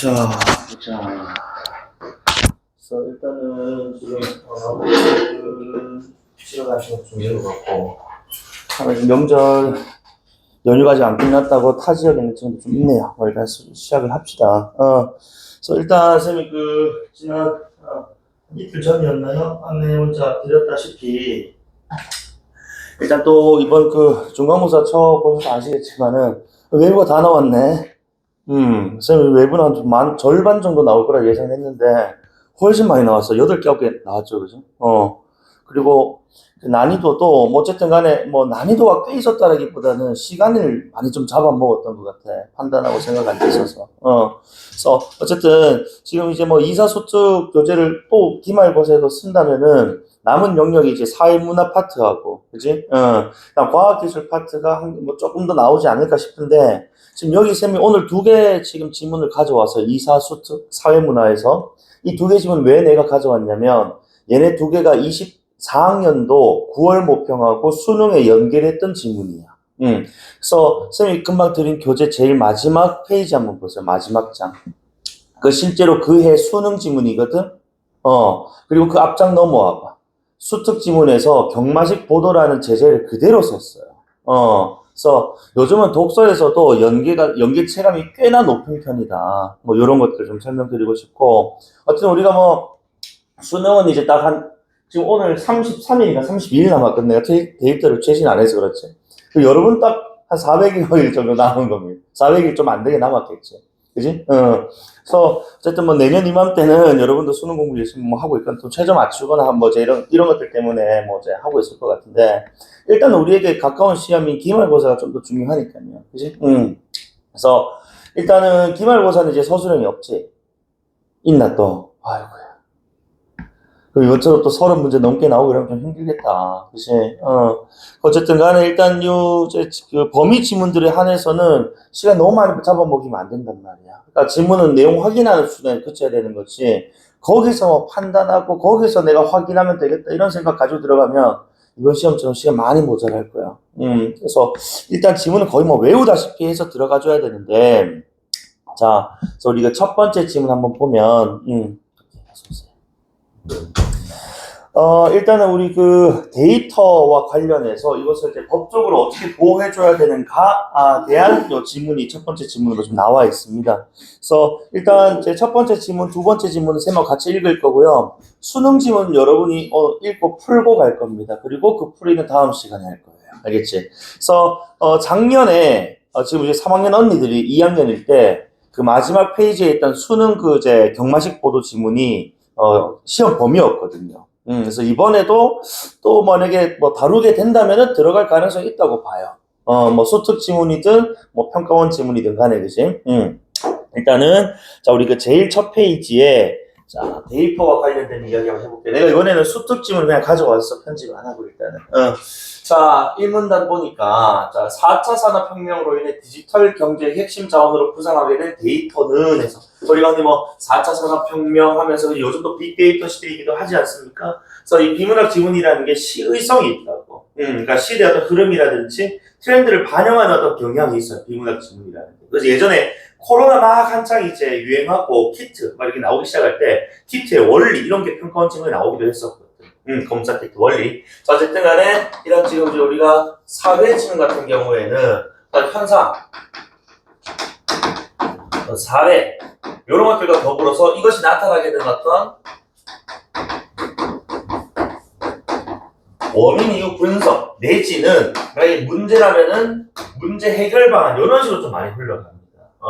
자, 보자. 그래서 일단은 지금 쉬러 가시는 좀 이런 것 같고, 지금 명절 연휴가 아직 안 끝났다고 타 지역에는 좀 있네요. 일단 시작을 합시다. 그래서 일단 쌤이 지난 이틀 전이었나요? 안내 문자 드렸다시피 일단 또 이번 중간고사 쳐보셔서 아시겠지만은 외부가 다 나왔네. 쌤이 외부는 절반 정도 나올 거라 예상했는데 훨씬 많이 나왔어. 8개, 9개 나왔죠, 그죠? 그리고 그 난이도도 뭐 어쨌든 간에 뭐 난이도가 꽤 있었다라기보다는 시간을 많이 좀 잡아먹었던 것 같아. 판단하고 생각할 때 있어서. 그래서 어쨌든 지금 이제 뭐 이사소특 교재를 또 기말고사에도 쓴다면은 남은 영역이 이제 사회문화 파트하고, 그지? 그다음 과학기술 파트가 뭐 조금 더 나오지 않을까 싶은데 지금 여기 쌤이 오늘 2개 지금 지문을 가져와서 이사소특 사회문화에서 이 2개 지문 왜 내가 가져왔냐면 얘네 2개가 24학년도 9월 모평하고 수능에 연결했던 지문이야. 그래서 쌤이 금방 드린 교재 제일 마지막 페이지 한번 보세요. 마지막 장. 실제로 그 해 수능 지문이거든. 그리고 그 앞장 넘어와봐. 수특 지문에서 경마식 보도라는 제재를 그대로 썼어요. 그래서 요즘은 독서에서도 연계 체감이 꽤나 높은 편이다. 뭐 이런 것들 좀 설명드리고 싶고, 어쨌든 우리가 뭐 수능은 이제 지금 오늘 33일인가 32일 남았거든. 내가 데이터를 최신 안 해서 그렇지. 여러분 딱 한 400일 정도 남은 겁니다. 400일 좀 안 되게 남았겠지. 그지? 그래서 어쨌든 뭐 내년 이맘때는 여러분도 수능 공부 열심히 뭐 하고 있건 또 최저 맞추거나 뭐 이런 것들 때문에 뭐 이제 하고 있을 것 같은데, 일단 우리에게 가까운 시험인 기말고사가 좀 더 중요하니까요. 그지? 그래서 일단은 기말고사는 이제 서술형이 없지. 있나 또? 아이고야. 그리고 이것저것 또 30문제 넘게 나오고 이러면 좀 힘들겠다. 그치? 어쨌든 간에 일단 그 범위 지문들에 한해서는 시간 너무 많이 잡아먹이면 안 된단 말이야. 그러니까 지문은 내용 확인하는 수준에 그쳐야 되는 거지. 거기서 뭐 판단하고 거기서 내가 확인하면 되겠다 이런 생각 가지고 들어가면 이번 시험처럼 시간 많이 모자랄 거야. 그래서 일단 지문은 거의 뭐 외우다시피 해서 들어가줘야 되는데, 자, 그래서 우리가 첫 번째 지문 한번 보면, 일단은 우리 데이터와 관련해서 이것을 이제 법적으로 어떻게 보호해줘야 되는가에 대한 요 지문이 첫 번째 지문으로 좀 나와 있습니다. 그래서 일단 제 첫 번째 지문, 두 번째 지문은 쌤하고 같이 읽을 거고요. 수능 지문 여러분이 읽고 풀고 갈 겁니다. 그리고 그 풀이는 다음 시간에 할 거예요. 알겠지? 그래서 작년에 지금 이제 3학년 언니들이 2학년일 때 그 마지막 페이지에 있던 수능 이제 경마식 보도 지문이 시험 범위였거든요. 그래서 이번에도 또 만약에 뭐 다루게 된다면은 들어갈 가능성이 있다고 봐요. 뭐 소특 지문이든 뭐 평가원 지문이든 간에, 그지? 일단은 자, 우리 제일 첫 페이지에 자, 데이터와 관련된 이야기 한번 해볼게요. 내가 이번에는 수특 지문을 그냥 가져와서 편집 안 하고 일단은. 자, 1문단 보니까, 자, 4차 산업혁명으로 인해 디지털 경제의 핵심 자원으로 부상하게 된 데이터는 해서, 우리가 근데 뭐 4차 산업혁명 하면서 요즘도 빅데이터 시대이기도 하지 않습니까? 그래서 이 비문학 지문이라는 게 시의성이 있다고. 그러니까 시대의 어떤 흐름이라든지 트렌드를 반영하는 어떤 경향이 있어요. 비문학 지문이라는 게. 그래서 예전에 코로나 막 한창 이제 유행하고 키트 막 이렇게 나오기 시작할 때 키트의 원리 이런 게 평가원 지문에 나오기도 했었거든. 검사 키트 원리. 자, 어쨌든 간에 이런 지금 이제 우리가 사회 지문 같은 경우에는 현상, 사례 이런 것들과 더불어서 이것이 나타나게 된 어떤 원인 이유 분석 내지는 문제라면은 문제 해결 방안 이런 식으로 좀 많이 흘러갑니다.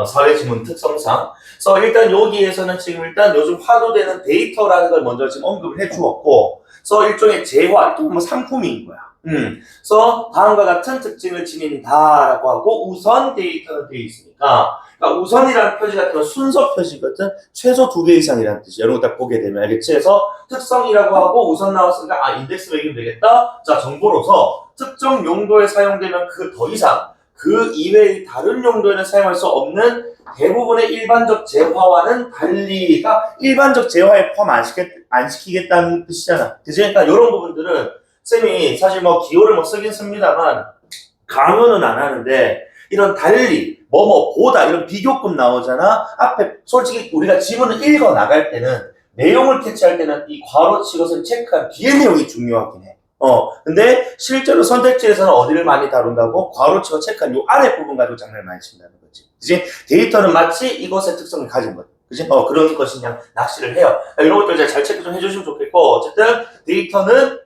사회 지문 특성상. 그래서 일단 여기에서는 지금 일단 요즘 화두되는 데이터라는 걸 먼저 지금 언급을 해 주었고, 그래서 일종의 재화, 또 뭐 상품인 거야. 그래서 다음과 같은 특징을 지닌다라고 하고 우선 데이터는 되어 있으니까, 그러니까 우선이라는 표시 같은 건 순서 표시거든. 최소 2개 이상이라는 뜻이야. 이런 거 딱 보게 되면 알겠지? 그래서 특성이라고 하고 우선 나왔으니까 인덱스로 읽으면 되겠다. 자, 정보로서 특정 용도에 사용되면 그 더 이상 그 이외의 다른 용도에는 사용할 수 없는 대부분의 일반적 재화와는 달리가 일반적 재화에 포함 안 시키겠다는 뜻이잖아. 그치? 그러니까 이런 부분들은 쌤이 사실 뭐 기호를 뭐 쓰긴 씁니다만 강요는 안 하는데 이런 달리 뭐뭐보다 이런 비교급 나오잖아. 앞에 솔직히 우리가 지문을 읽어 나갈 때는 내용을 캐치할 때는 이 괄호치 것을 체크한 뒤에 내용이 중요하긴 해. 근데 실제로 선택지에서는 어디를 많이 다룬다고? 괄호치고 체크한 요 아래 부분 가지고 장난을 많이 친다는 거지. 그지? 데이터는 마치 이것의 특성을 가진 것. 그지? 그런 것이 그냥 낚시를 해요. 이런 것들 이제 잘 체크 좀 해주시면 좋겠고, 어쨌든 데이터는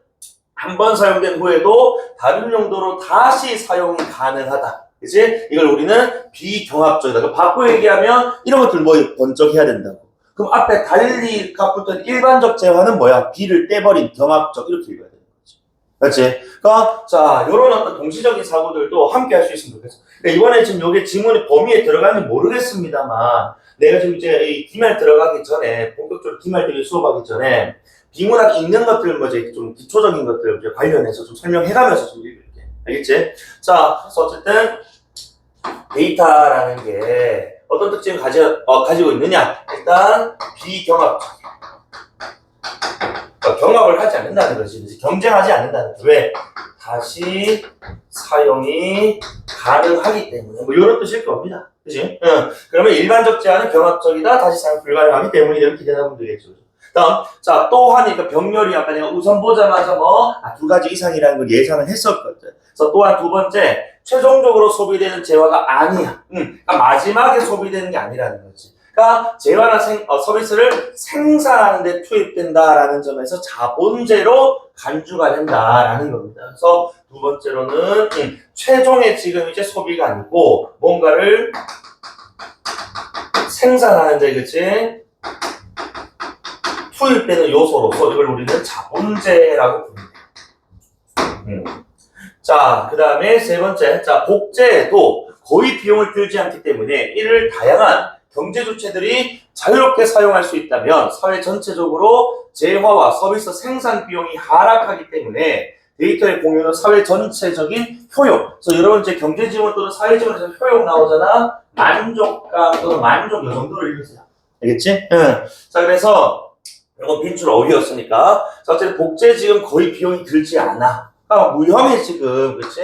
한 번 사용된 후에도 다른 용도로 다시 사용이 가능하다. 그지? 이걸 우리는 비경합적이다. 바꿔 얘기하면 이런 것들 뭐 번쩍해야 된다고. 그럼 앞에 달리 갚았던 일반적 재화는 뭐야? B를 떼버린 경합적 이렇게 읽어야 되는 거지. 그렇지? 그러니까 자, 이런 어떤 동시적인 사고들도 함께 할 수 있으면 좋겠어. 그러니까 이번에 지금 요게 지문의 범위에 들어가면 모르겠습니다만 내가 지금 이제 이 기말 들어가기 전에 본격적으로 기말들이 수업하기 전에 비문학 읽는 것들 뭐지 좀 기초적인 것들 이제 관련해서 좀 설명해가면서 좀 읽을게. 알겠지? 자, 그래서 어쨌든 데이터라는 게 어떤 특징을 가지고 있느냐? 일단 비경합적. 경합을 하지 않는다는 것이 경쟁하지 않는다는 거지. 왜? 다시 사용이 가능하기 때문에 뭐 이런 뜻일 겁니다. 그치? 그러면 일반적 제한은 경합적이다. 다시 사용 불가능하기 때문에 이렇게 대답하면 되겠죠. 다음, 자, 또한, 그러니까 병렬이 아까 내가 우선 보자마자 두 가지 이상이라는 걸 예상을 했었거든. 그래서 또한 두 번째, 최종적으로 소비되는 재화가 아니야. 그러니까 마지막에 소비되는 게 아니라는 거지. 그러니까 재화나 서비스를 생산하는 데 투입된다라는 점에서 자본재로 간주가 된다라는 겁니다. 그래서 두 번째로는 최종의 지금 이제 소비가 아니고 뭔가를 생산하는 데 그치? 투입되는 요소로서 이걸 우리는 자본재라고 부릅니다. 자, 그 다음에 세 번째. 자, 복제에도 거의 비용을 들지 않기 때문에 이를 다양한 경제 주체들이 자유롭게 사용할 수 있다면 사회 전체적으로 재화와 서비스 생산 비용이 하락하기 때문에 데이터의 공유는 사회 전체적인 효용. 그래서 여러분 이제 경제 지원 또는 사회 지원에서 효용 나오잖아. 만족감 또는 만족 요 정도를 읽으세요. 알겠지? 자, 그래서 이건 빈출 어휘였으니까. 자, 어쨌든 복제 지금 거의 비용이 들지 않아. 무혐의 지금, 그치?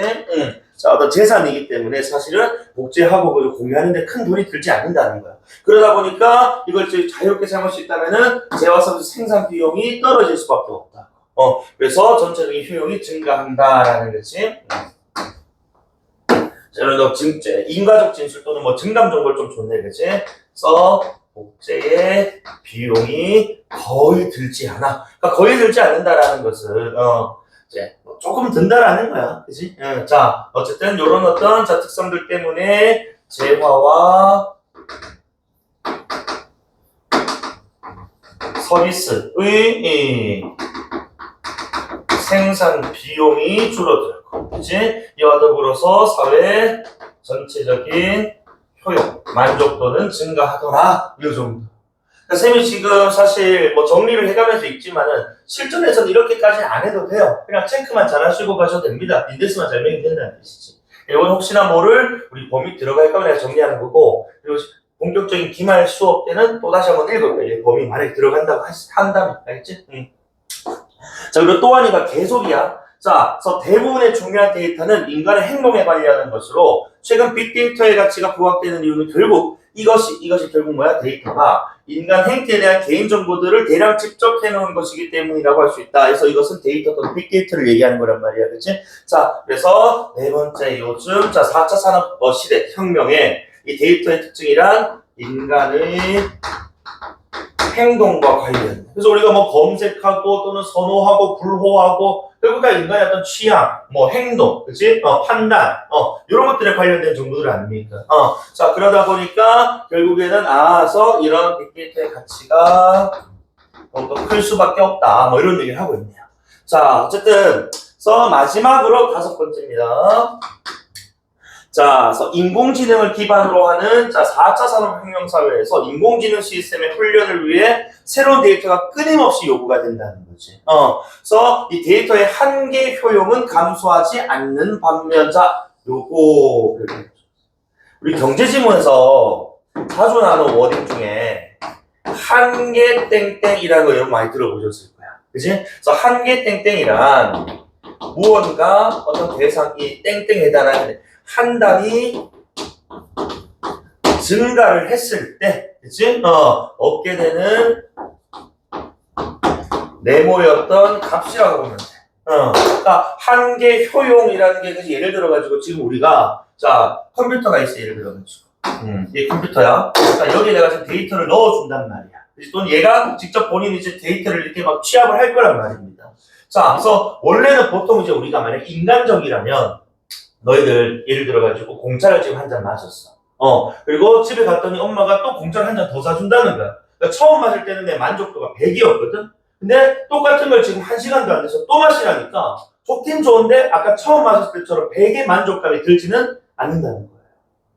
자, 어떤 재산이기 때문에 사실은 복제하고 공유하는데 큰 돈이 들지 않는다는 거야. 그러다 보니까 이걸 자유롭게 사용할 수 있다면은 재화 서비스 생산 비용이 떨어질 수밖에 없다. 그래서 전체적인 효용이 증가한다라는 거지. 자, 이런 인과적 진술 또는 뭐 증감 정보를 좀 줬네, 그치? 그래서 복제의 비용이 거의 들지 않아. 그러니까 거의 들지 않는다라는 것은, 이제 조금 든다라는 거야. 그치? 자, 어쨌든 요런 어떤 특성들 때문에 재화와 서비스의 생산 비용이 줄어들고, 그치? 이와 더불어서 사회 전체적인 효용, 만족도는 증가하더라. 이 정도. 그러니까 쌤이 지금 사실 뭐 정리를 해가면서 읽지만은 실전에서는 이렇게까지는 안 해도 돼요. 그냥 체크만 잘 하시고 가셔도 됩니다. 빈데스만 잘 매기면 된다는 뜻이지. 이건 혹시나 모를 우리 범위 들어갈까 봐 내가 정리하는 거고, 그리고 본격적인 기말 수업 때는 또 다시 한번 읽을 거예요. 범위 만약에 들어간다고 한다면. 알겠지? 자, 그리고 또 하니까 계속이야. 자, 그래서 대부분의 중요한 데이터는 인간의 행동에 관리하는 것으로 최근 빅데이터의 가치가 부각되는 이유는 결국 이것이 결국 뭐야? 데이터가 인간 행태에 대한 개인 정보들을 대량 집적해 놓은 것이기 때문이라고 할 수 있다. 그래서 이것은 데이터 또는 빅데이터를 얘기하는 거란 말이야. 그치? 자, 그래서 네 번째 요즘 4차 산업 시대 혁명에 이 데이터의 특징이란 인간의 행동과 관련. 그래서 우리가 뭐 검색하고 또는 선호하고 불호하고 결국 다 인간의 어떤 취향, 뭐 행동, 그치? 판단, 이런 것들에 관련된 정보들 아닙니까? 자, 그러다 보니까 결국에는 그래서 이런 빅데이터의 가치가 더 클 수밖에 없다. 뭐 이런 얘기를 하고 있네요. 자, 어쨌든 마지막으로 5번째입니다. 자, 그래서 인공지능을 기반으로 하는 4차 산업혁명 사회에서 인공지능 시스템의 훈련을 위해 새로운 데이터가 끊임없이 요구가 된다는 거지. 그래서 이 데이터의 한계 효용은 감소하지 않는 반면, 요거 우리 경제지문에서 자주 나오는 워딩 중에 한계 땡땡이라는 거 여러분 많이 들어보셨을 거야. 그치? 그래서 한계 땡땡이란 무언가 어떤 대상이 땡땡에 해당하는데 한 단위 증가를 했을 때, 그치? 얻게 되는 네모였던 값이라고 보면 돼. 그러니까 한계 효용이라는 게, 그치? 예를 들어가지고 지금 우리가, 자, 컴퓨터가 있어, 예를 들어가지고. 이게 컴퓨터야. 그러니까 여기에 내가 지금 데이터를 넣어준단 말이야. 또는 얘가 직접 본인이 이제 데이터를 이렇게 막 취합을 할 거란 말입니다. 자, 그래서 원래는 보통 이제 우리가 만약 인간적이라면 너희들 예를 들어가지고 공짜를 지금 한 잔 마셨어. 그리고 집에 갔더니 엄마가 또 공짜를 한 잔 더 사준다는 거야. 그러니까 처음 마실 때는 내 만족도가 100이었거든? 근데 똑같은 걸 지금 1시간도 안 돼서 또 마시라니까 좋긴 좋은데 아까 처음 마셨을 때처럼 100의 만족감이 들지는 않는다는 거야.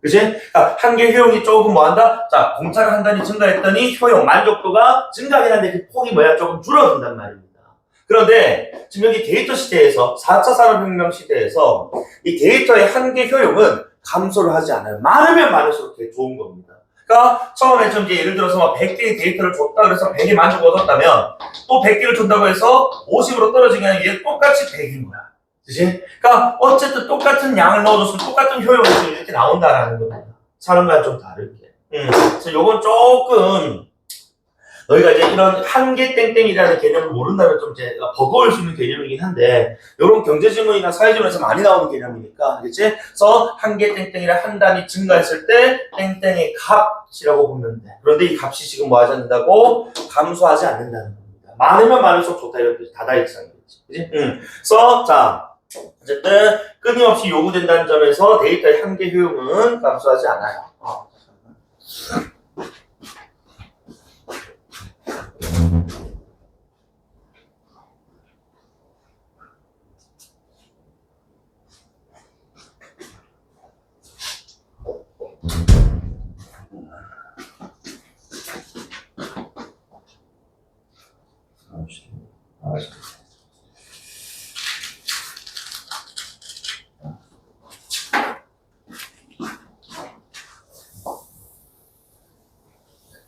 그치? 그러니까 한계 효용이 조금 뭐 한다? 자, 공차를 한 단위 증가했더니 효용, 만족도가 증가하긴 한데 그 폭이 뭐야? 조금 줄어든단 말입니다. 그런데 지금 여기 데이터 시대에서 4차 산업혁명 시대에서 이 데이터의 한계 효용은 감소를 하지 않아요. 많으면 많을수록 되게 좋은 겁니다. 그러니까 처음에 좀 이제 예를 들어서 막 100개의 데이터를 줬다 그래서 100의 만족을 얻었다면 또 100개를 준다고 해서 50으로 떨어지게 하면 얘 똑같이 100인 거야. 그치? 그러니까 어쨌든 똑같은 양을 넣어줬으면 똑같은 효용이 이렇게 나온다라는 겁니다. 사람과는 좀 다르게. 그래서 요건 조금 너희가 이제 이런 한계 땡땡이라는 개념을 모른다면 좀 이제 버거울 수 있는 개념이긴 한데 요런 경제지문이나 사회지문에서 많이 나오는 개념이니까 알겠지? 그래서 한계 땡땡이라 한 단위 증가했을 때 땡땡의 값이라고 보면 돼. 그런데 이 값이 지금 뭐 하지 않는다고? 감소하지 않는다는 겁니다. 많으면 많을수록 좋다 이런 뜻이 다다익상이겠지. 그치? 그래서 자 어쨌든 끊임없이 요구된다는 점에서 데이터의 한계 효용은 감소하지 않아요.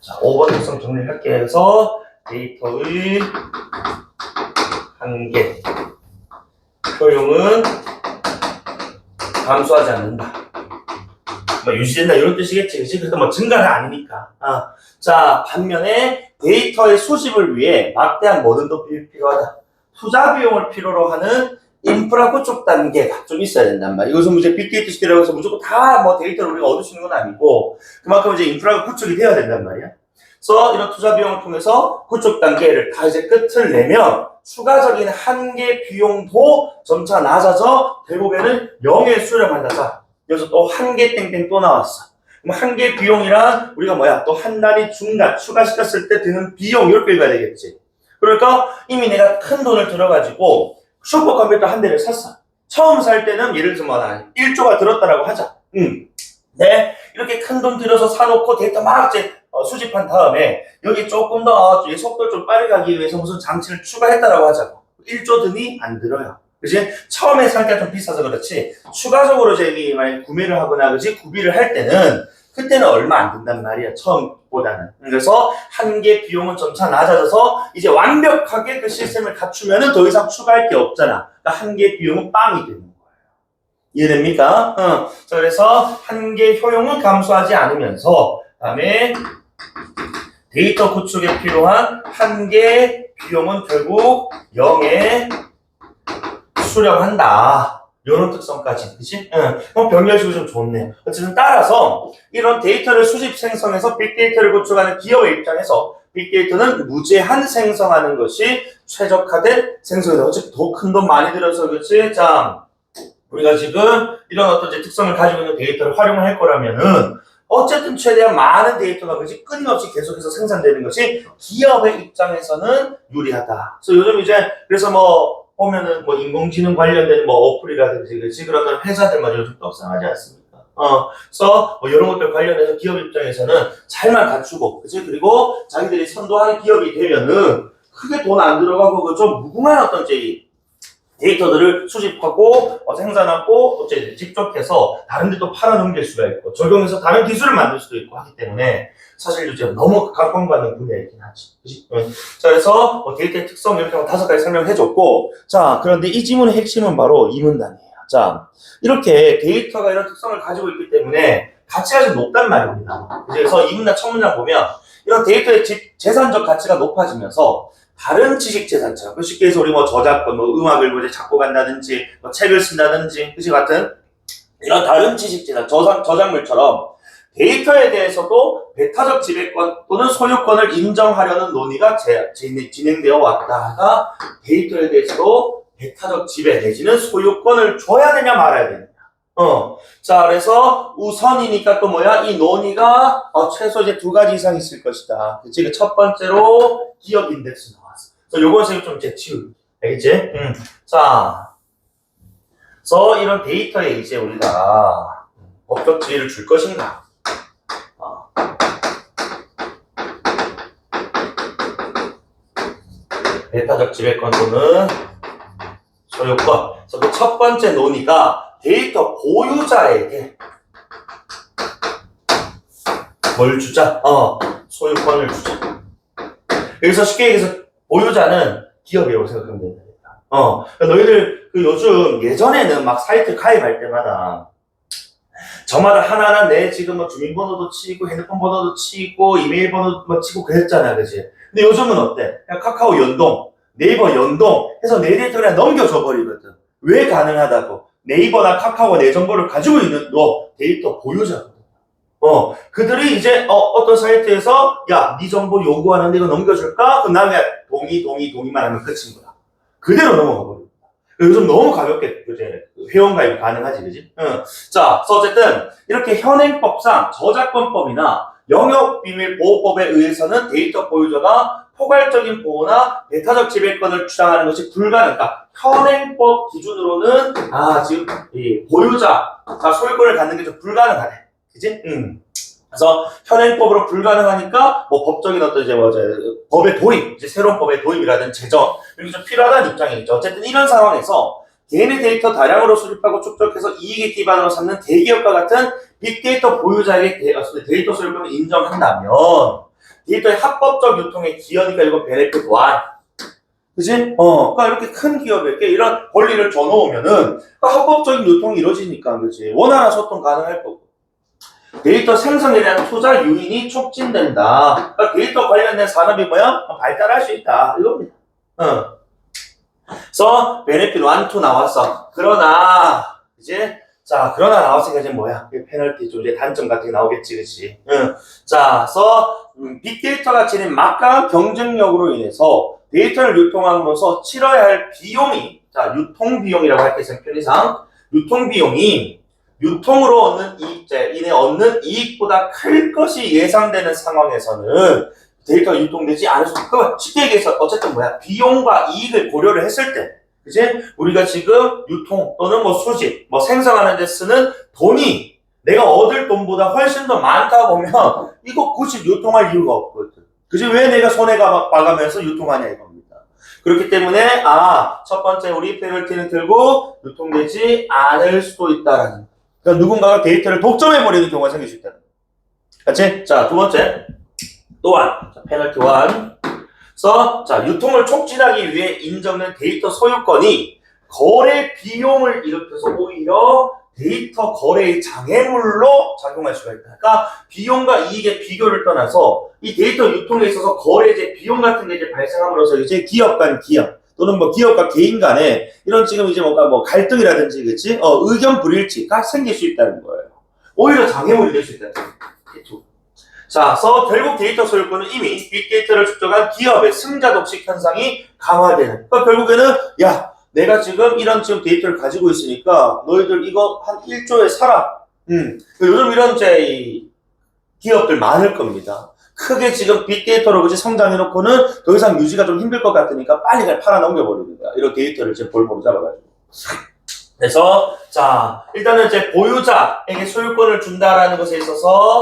자, 5번 특성 정리할게 해서 데이터의 한계 효용은 감소하지 않는다. 뭐 유지된다 이런 뜻이겠지, 그치? 그래도 뭐 증가는 아니니까. 자, 반면에 데이터의 수집을 위해 막대한 뭐든 더 필요하다. 투자 비용을 필요로 하는 인프라 구축 단계가 좀 있어야 된단 말이야. 이것은 이제 빅데이터 시대라고 해서 무조건 다 뭐 데이터를 우리가 얻을 수 있는 건 아니고 그만큼 이제 인프라가 구축이 돼야 된단 말이야. 그래서 이런 투자 비용을 통해서 구축 단계를 다 이제 끝을 내면 추가적인 한계 비용도 점차 낮아져 결국에는 0에 수렴한다. 자, 여기서 또 한계 땡땡 또 나왔어. 그럼 한계 비용이란 우리가 뭐야? 또 한 단위 중간 추가시켰을 때 드는 비용 이렇게 읽어야 되겠지. 그러니까 이미 내가 큰 돈을 들어가지고 슈퍼컴퓨터 한 대를 샀어. 처음 살 때는 예를 들어서 뭐 1조가 들었다라고 하자. 네, 이렇게 큰 돈 들여서 사놓고 데이터 막 이제 수집한 다음에 여기 조금 더 속도를 좀 빠르게 하기 위해서 무슨 장치를 추가했다라고 하자고. 1조 드니 안 들어요. 그치? 처음에 살 때 좀 비싸서 그렇지 추가적으로 이제 만약 구매를 하거나 그치 구비를 할 때는 그때는 얼마 안 든단 말이야 처음보다는. 그래서 한계 비용은 점차 낮아져서 이제 완벽하게 그 시스템을 갖추면은 더 이상 추가할 게 없잖아. 그러니까 한계 비용은 빵이 되는 거예요. 이해됩니까? 자, 그래서 한계 효용은 감소하지 않으면서 그다음에 데이터 구축에 필요한 한계 비용은 결국 0에 수렴한다. 이런 특성까지, 그치? 그럼 병렬식이 좀 좋네요. 어쨌든 따라서 이런 데이터를 수집 생성해서 빅데이터를 구축하는 기업의 입장에서 빅데이터는 무제한 생성하는 것이 최적화된 생성이다. 어차피 더 큰 돈 많이 들여서 그렇지? 자, 우리가 지금 이런 어떤 이제 특성을 가지고 있는 데이터를 활용을 할 거라면은 어쨌든 최대한 많은 데이터가 그렇지 끊임없이 계속해서 생산되는 것이 기업의 입장에서는 유리하다. 그래서 요즘 이제 그래서 뭐 보면은 뭐 인공지능 관련된 뭐 어플이라든지 그렇지 그런 회사들마저 요즘 떡상하지 않습니까? 그래서 뭐 이런 것들 관련해서 기업 입장에서는 잘만 갖추고 그렇지 그리고 자기들이 선도하는 기업이 되면은 크게 돈 안 들어가고 그 좀 무궁한 어떤 이제 데이터들을 수집하고 생산하고 또 직접 해서 다른 데 또 팔아넘길 수가 있고 적용해서 다른 기술을 만들 수도 있고 하기 때문에 사실 이제 너무 각광받는 분야이긴 하지. 그치? 자, 그래서 데이터의 특성 이렇게 5가지 설명해줬고 자, 그런데 이 지문의 핵심은 바로 이 문단이에요. 자, 이렇게 데이터가 이런 특성을 가지고 있기 때문에 가치가 좀 높단 말입니다. 그래서 이 문장 첫 문장 보면 이런 데이터의 재산적 가치가 높아지면서 다른 지식 재산처럼 쉽게 해서 우리 뭐 저작권, 뭐 음악을 뭐 작곡한다든지 뭐 책을 쓴다든지 그치 같은 이런 다른 지식 재산, 저작물처럼 데이터에 대해서도 배타적 지배권 또는 소유권을 인정하려는 논의가 진행되어 왔다가 데이터에 대해서도 배타적 지배 내지는 소유권을 줘야 되냐 말아야 되냐. 자, 그래서 우선이니까 또 뭐야? 이 논의가 최소 이제 2가지 이상 있을 것이다. 그치? 첫 번째로 기업 인덱스 나왔어. 그래서 요건 선생님 좀 이제 치우기. 알겠지? 자, 그래서 이런 데이터에 이제 우리가 법적 지위를 줄 것인가? 배타적 지배권 또는 소유권. 그래서 그 첫 번째 논의가 데이터 보유자에게 뭘 주자? 소유권을 주자. 여기서 쉽게 얘기해서 보유자는 기업이라고 생각하면 된다. 그러니까 너희들 그 요즘 예전에는 막 사이트 가입할 때마다 저마다 하나하나 내 지금 뭐 주민번호도 치고 핸드폰 번호도 치고 이메일 번호도 뭐 치고 그랬잖아, 그지? 근데 요즘은 어때? 그냥 카카오 연동, 네이버 연동 해서 내 데이터 그냥 넘겨줘 버리거든. 왜 가능하다고? 네이버나 카카오가 내 정보를 가지고 있는 너 데이터 보유자거든. 그들이 이제 어떤 사이트에서 야, 네 정보 요구하는데 이거 넘겨줄까? 그럼 나는 동의만 하면 끝인 거야. 그대로 넘어가 버립니다. 요즘 너무 가볍게 이제 회원가입 가능하지, 그지? 자, 그래서 어쨌든 이렇게 현행법상 저작권법이나 영역비밀보호법에 의해서는 데이터 보유자가 포괄적인 보호나 배타적 지배권을 주장하는 것이 불가능하다. 현행법 기준으로는 지금 이 보유자가 소유권을 갖는 게 좀 불가능하네, 그지? 그래서 현행법으로 불가능하니까 뭐 법적인 어떤 이제 법의 도입, 이제 새로운 법의 도입이라든지 제정 이렇게 좀 필요하다는 입장이죠. 어쨌든 이런 상황에서 개인의 데이터 다량으로 수집하고 축적해서 이익의 기반으로 삼는 대기업과 같은 빅데이터 보유자에게 데이터 소유권을 인정한다면 데이터의 합법적 유통에 기여니까 이거 베네핏 1. 그지? 그러니까 이렇게 큰 기업에게 이런 권리를 줘놓으면은 그러니까 합법적인 유통이 이루어지니까, 그지? 원활한 소통 가능할 거고. 데이터 생성에 대한 투자 유인이 촉진된다. 그러니까 데이터 관련된 산업이 뭐야? 발달할 수 있다. 이겁니다. 그래서 베네핏 1, 2 나왔어. 그러나 이제 그러나 나왔으니까 이제 뭐야? 페널티 좀 이제 단점 같은 게 나오겠지, 그치? 자, 그래서 빅데이터가 지닌 막강한 경쟁력으로 인해서 데이터를 유통함으로써 치러야 할 비용이, 유통비용이라고 할게요, 편의상. 유통비용이 유통으로 얻는 이익보다 클 것이 예상되는 상황에서는 데이터가 유통되지 않을 수 있고, 쉽게 얘기해서 어쨌든 뭐야? 비용과 이익을 고려를 했을 때, 그치? 우리가 지금 유통 또는 뭐 수집, 뭐 생성하는 데 쓰는 돈이 내가 얻을 돈보다 훨씬 더 많다 보면 이거 굳이 유통할 이유가 없거든. 그치? 왜 내가 손해가 봐가면서 유통하냐 이겁니다. 그렇기 때문에 첫 번째 우리 페널티는 결국 유통되지 않을 수도 있다라는. 그러니까 누군가가 데이터를 독점해버리는 경우가 생길 수 있다는. 그치? 자, 두 번째. 또한 페널티 1. 그래서 유통을 촉진하기 위해 인정된 데이터 소유권이 거래 비용을 일으켜서 오히려 데이터 거래의 장애물로 작용할 수가 있다. 그러니까 비용과 이익의 비교를 떠나서 이 데이터 유통에 있어서 거래제 비용 같은 게 이제 발생함으로써 이제 기업 간 기업 또는 뭐 기업과 개인 간에 이런 지금 이제 뭔가 뭐 갈등이라든지, 그치? 의견 불일치가 생길 수 있다는 거예요. 오히려 장애물이 될 수 있다는 거예요. 그래서 결국 데이터 소유권은 이미 빅데이터를 축적한 기업의 승자독식 현상이 강화되는. 그러니까 결국에는 야, 내가 지금 이런 데이터를 가지고 있으니까 너희들 이거 한 1조에 사라. 요즘 이런 기업들 많을 겁니다. 크게 지금 빅데이터로 그치 성장해놓고는 더 이상 유지가 좀 힘들 것 같으니까 빨리 그냥 팔아 넘겨버립니다. 이런 데이터를 이제 볼모로 잡아가지고. 그래서 일단은 이제 보유자에게 소유권을 준다라는 것에 있어서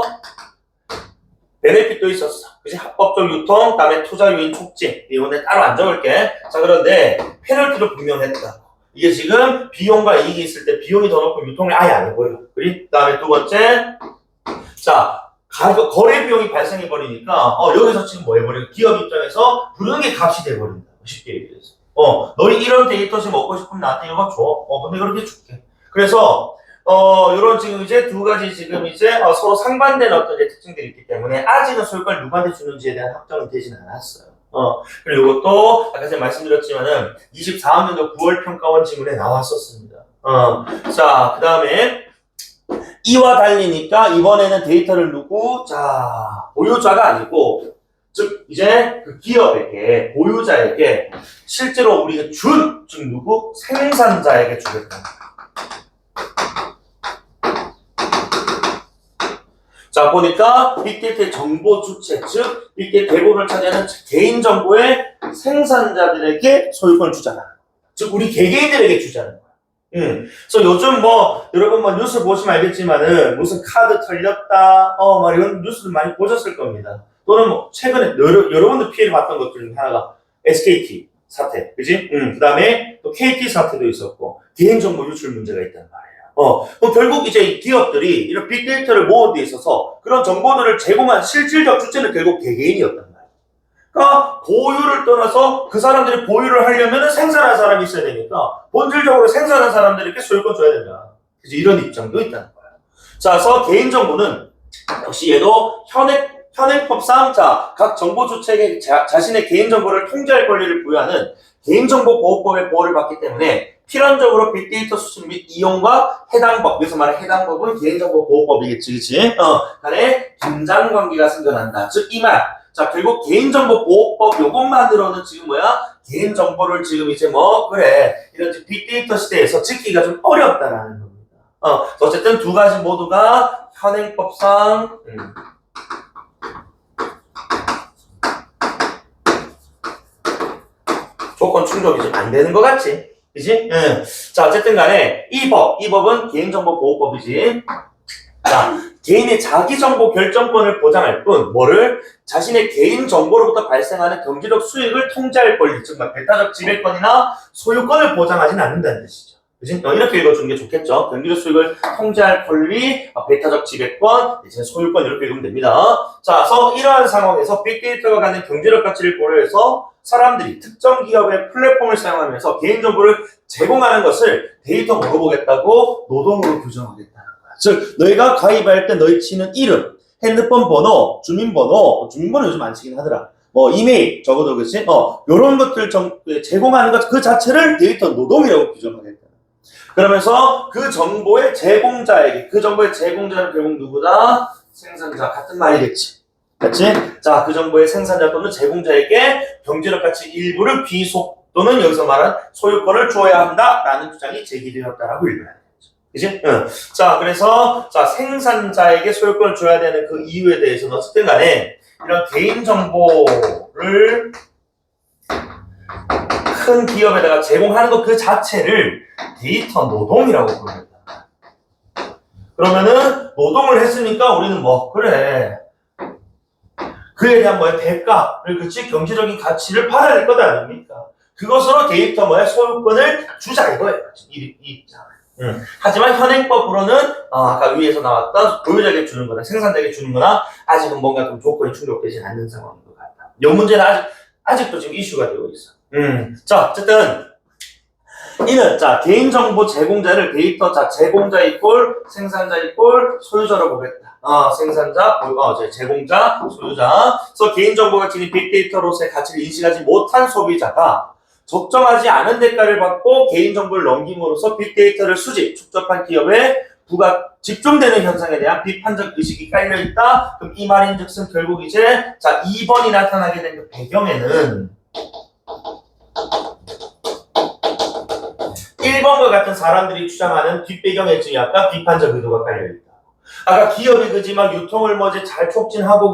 베네핏도 있었어. 그치? 합법적 유통, 다음에 투자 유인 촉진. 이번에 따로 안 적을게. 그런데 페널티도 분명했다. 이게 지금 비용과 이익이 있을 때 비용이 더 높고 유통을 아예 안 해버려. 그 다음에 두 번째. 거래 비용이 발생해버리니까, 여기서 지금 뭐 해버려? 기업 입장에서 부르는 게 값이 돼버린다. 쉽게 얘기해서. 너희 이런 데이터 지금 먹고 싶으면 나한테 이거 줘. 근데 그렇게 줄게. 그래서, 요런 지금 이제 두 가지 지금 이제 서로 상반된 어떤 이제 특징들이 있기 때문에 아직은 소유권을 누구한테 주는지에 대한 확정은 되진 않았어요. 그리고 이것도 아까 제가 말씀드렸지만은 24학년도 9월 평가원 지문에 나왔었습니다. 자, 그 다음에 이와 달리니까 이번에는 데이터를 누구? 자, 보유자가 아니고, 즉, 이제 그 기업에게, 보유자에게 실제로 우리가 즉 누구? 생산자에게 주겠다. 자, 보니까 빅데이터의 정보 주체, 즉, 빅데이터 대부분을 차지하는 개인정보의 생산자들에게 소유권을 주잖아. 즉, 우리 개개인들에게 주자는 거야. 그래서 요즘 여러분 뉴스 보시면 알겠지만은, 무슨 카드 털렸다, 이런 뉴스를 많이 보셨을 겁니다. 또는 최근에 여러분들 피해를 봤던 것 중에 하나가 SKT 사태, 그지? 그 다음에 또 KT 사태도 있었고, 개인정보 유출 문제가 있단 말이에요. 그럼 결국 이제 기업들이 이런 빅데이터를 모은 데 있어서 그런 정보들을 제공한 실질적 주체는 결국 개개인이었단 말이에요. 그러니까 보유를 떠나서 그 사람들이 보유를 하려면 생산한 사람이 있어야 되니까 본질적으로 생산한 사람들에게 소유권 줘야 된다. 그래서 이런 입장도 있다는 거예요. 자, 그래서 개인정보는 역시 얘도 현행법상 각 정보 주체에게 자신의 개인정보를 통제할 권리를 부여하는 개인정보보호법의 보호를 받기 때문에 필연적으로 빅데이터 수집 및 이용과 해당 법, 여기서 말하는 해당 법은 개인정보보호법이겠지, 그치? 간에 긴장관계가 생겨난다. 즉, 이 말. 자, 결국 개인정보보호법 요것만으로는 지금 개인정보를 지금 이제 이런 빅데이터 시대에서 지키기가 좀 어렵다라는 겁니다. 어쨌든 두 가지 모두가 현행법상, 조건 충족이 좀 안 되는 것 같지? 그지? 자, 어쨌든 간에 이 법은 개인정보보호법이지. 자, 개인의 자기정보 결정권을 보장할 뿐, 자신의 개인정보로부터 발생하는 경제적 수익을 통제할 권리, 즉, 배타적 지배권이나 소유권을 보장하지는 않는다는 뜻이죠. 그지? 이렇게 읽어주는 게 좋겠죠. 경제적 수익을 통제할 권리, 배타적 지배권, 이제 소유권 이렇게 읽으면 됩니다. 자, 그래서 이러한 상황에서 빅데이터가 갖는 경제적 가치를 고려해서 사람들이 특정 기업의 플랫폼을 사용하면서 개인정보를 제공하는 것을 데이터 물어보겠다고 노동으로 규정하겠다는 거야. 즉, 너희가 가입할 때 너희 치는 이름, 핸드폰 번호, 주민번호 요즘 안 치긴 하더라. 이메일, 적어도 그렇지? 요런 것들 제공하는 것 그 자체를 데이터 노동이라고 규정하겠다. 그러면서 그 정보의 제공자는 결국 누구다? 생산자. 같은 말이겠지. 그치? 자, 그 정보의 생산자 또는 제공자에게 경제적 가치 일부를 비속 또는 여기서 말한 소유권을 줘야 한다라는 주장이 제기되었다라고 읽어야 되겠죠. 그치? 자, 그래서 생산자에게 소유권을 줘야 되는 그 이유에 대해서는 어쨌든 간에 이런 개인정보를 큰 기업에다가 제공하는 것 그 자체를 데이터 노동이라고 부릅니다. 그러면은 노동을 했으니까 우리는 그래. 그에 대한 대가를, 그치? 경제적인 가치를 받아야 될 것 아닙니까? 그것으로 데이터 소유권을 주자 이거예요. 이 입장. 하지만 현행법으로는 아까 위에서 나왔던 보유자에게 주는 거나 생산자에게 주는 거나 아직은 뭔가 좀 조건이 충족되지 않는 상황인 것 같다. 이 문제는 아직도 지금 이슈가 되고 있어. 자, 어쨌든 이는 개인정보 제공자를 데이터 제공자 이꼴 생산자 이꼴 소유자로 보겠다. 생산자, 제공자, 소유자. 그래서 개인정보가 지닌 빅데이터로서의 가치를 인식하지 못한 소비자가 적정하지 않은 대가를 받고 개인정보를 넘김으로써 빅데이터를 축적한 기업에 부가 집중되는 현상에 대한 비판적 의식이 깔려있다. 그럼 이 말인즉슨 결국 이제 2번이 나타나게 된 그 배경에는 1번과 같은 사람들이 주장하는 뒷배경에 지금 약간 비판적 의도가 깔려있다. 아까 기업이 유통을 잘 촉진하고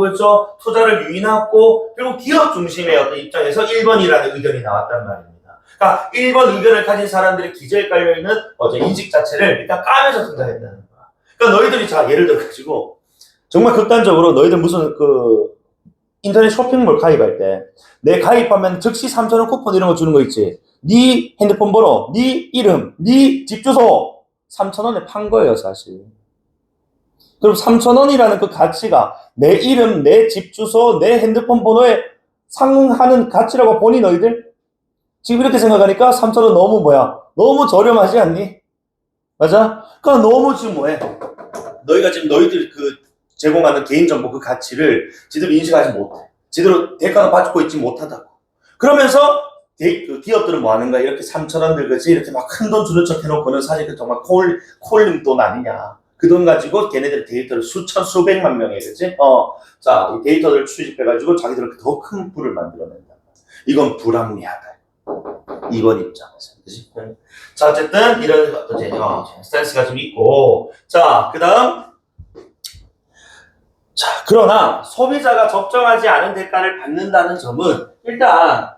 투자를 유인하고 결국 기업 중심의 어떤 입장에서 1번이라는 의견이 나왔단 말입니다. 그러니까 1번 의견을 가진 사람들의 기저에 깔려있는 인식 자체를 일단 까면서 등장했다는 거야. 그러니까 너희들이 예를 들어가지고 정말 극단적으로 너희들 무슨 인터넷 쇼핑몰 가입할 때 내 가입하면 즉시 3,000원 쿠폰 이런 거 주는 거 있지. 네 핸드폰 번호, 네 이름, 네 집 주소 3,000원에 판 거예요, 사실. 그럼 3,000원이라는 그 가치가 내 이름, 내 집 주소, 내 핸드폰 번호에 상응하는 가치라고 보니 너희들? 지금 이렇게 생각하니까 3,000원 너무 너무 저렴하지 않니? 맞아? 그러니까 너무 지금 뭐해? 너희가 지금 너희들 그 제공하는 개인정보 그 가치를 제대로 인식하지 못해. 제대로 대가가 받고 있지 못하다고. 그러면서 그 기업들은 뭐 하는가? 이렇게 3,000원들 그지? 이렇게 막 큰 돈 주는 척 해놓고는 사실 그 정말 콜링 돈 아니냐. 그 돈 가지고 걔네들 데이터를 수천, 수백만 명의 그지? 자, 이 데이터를 수집해가지고 자기들 더 큰 부를 만들어낸다. 이건 불합리하다. 이번 입장에서. 그지? 자, 어쨌든 이런 어떤 스탠스가 좀 있고. 자, 그 다음. 자, 그러나 소비자가 적정하지 않은 대가를 받는다는 점은 일단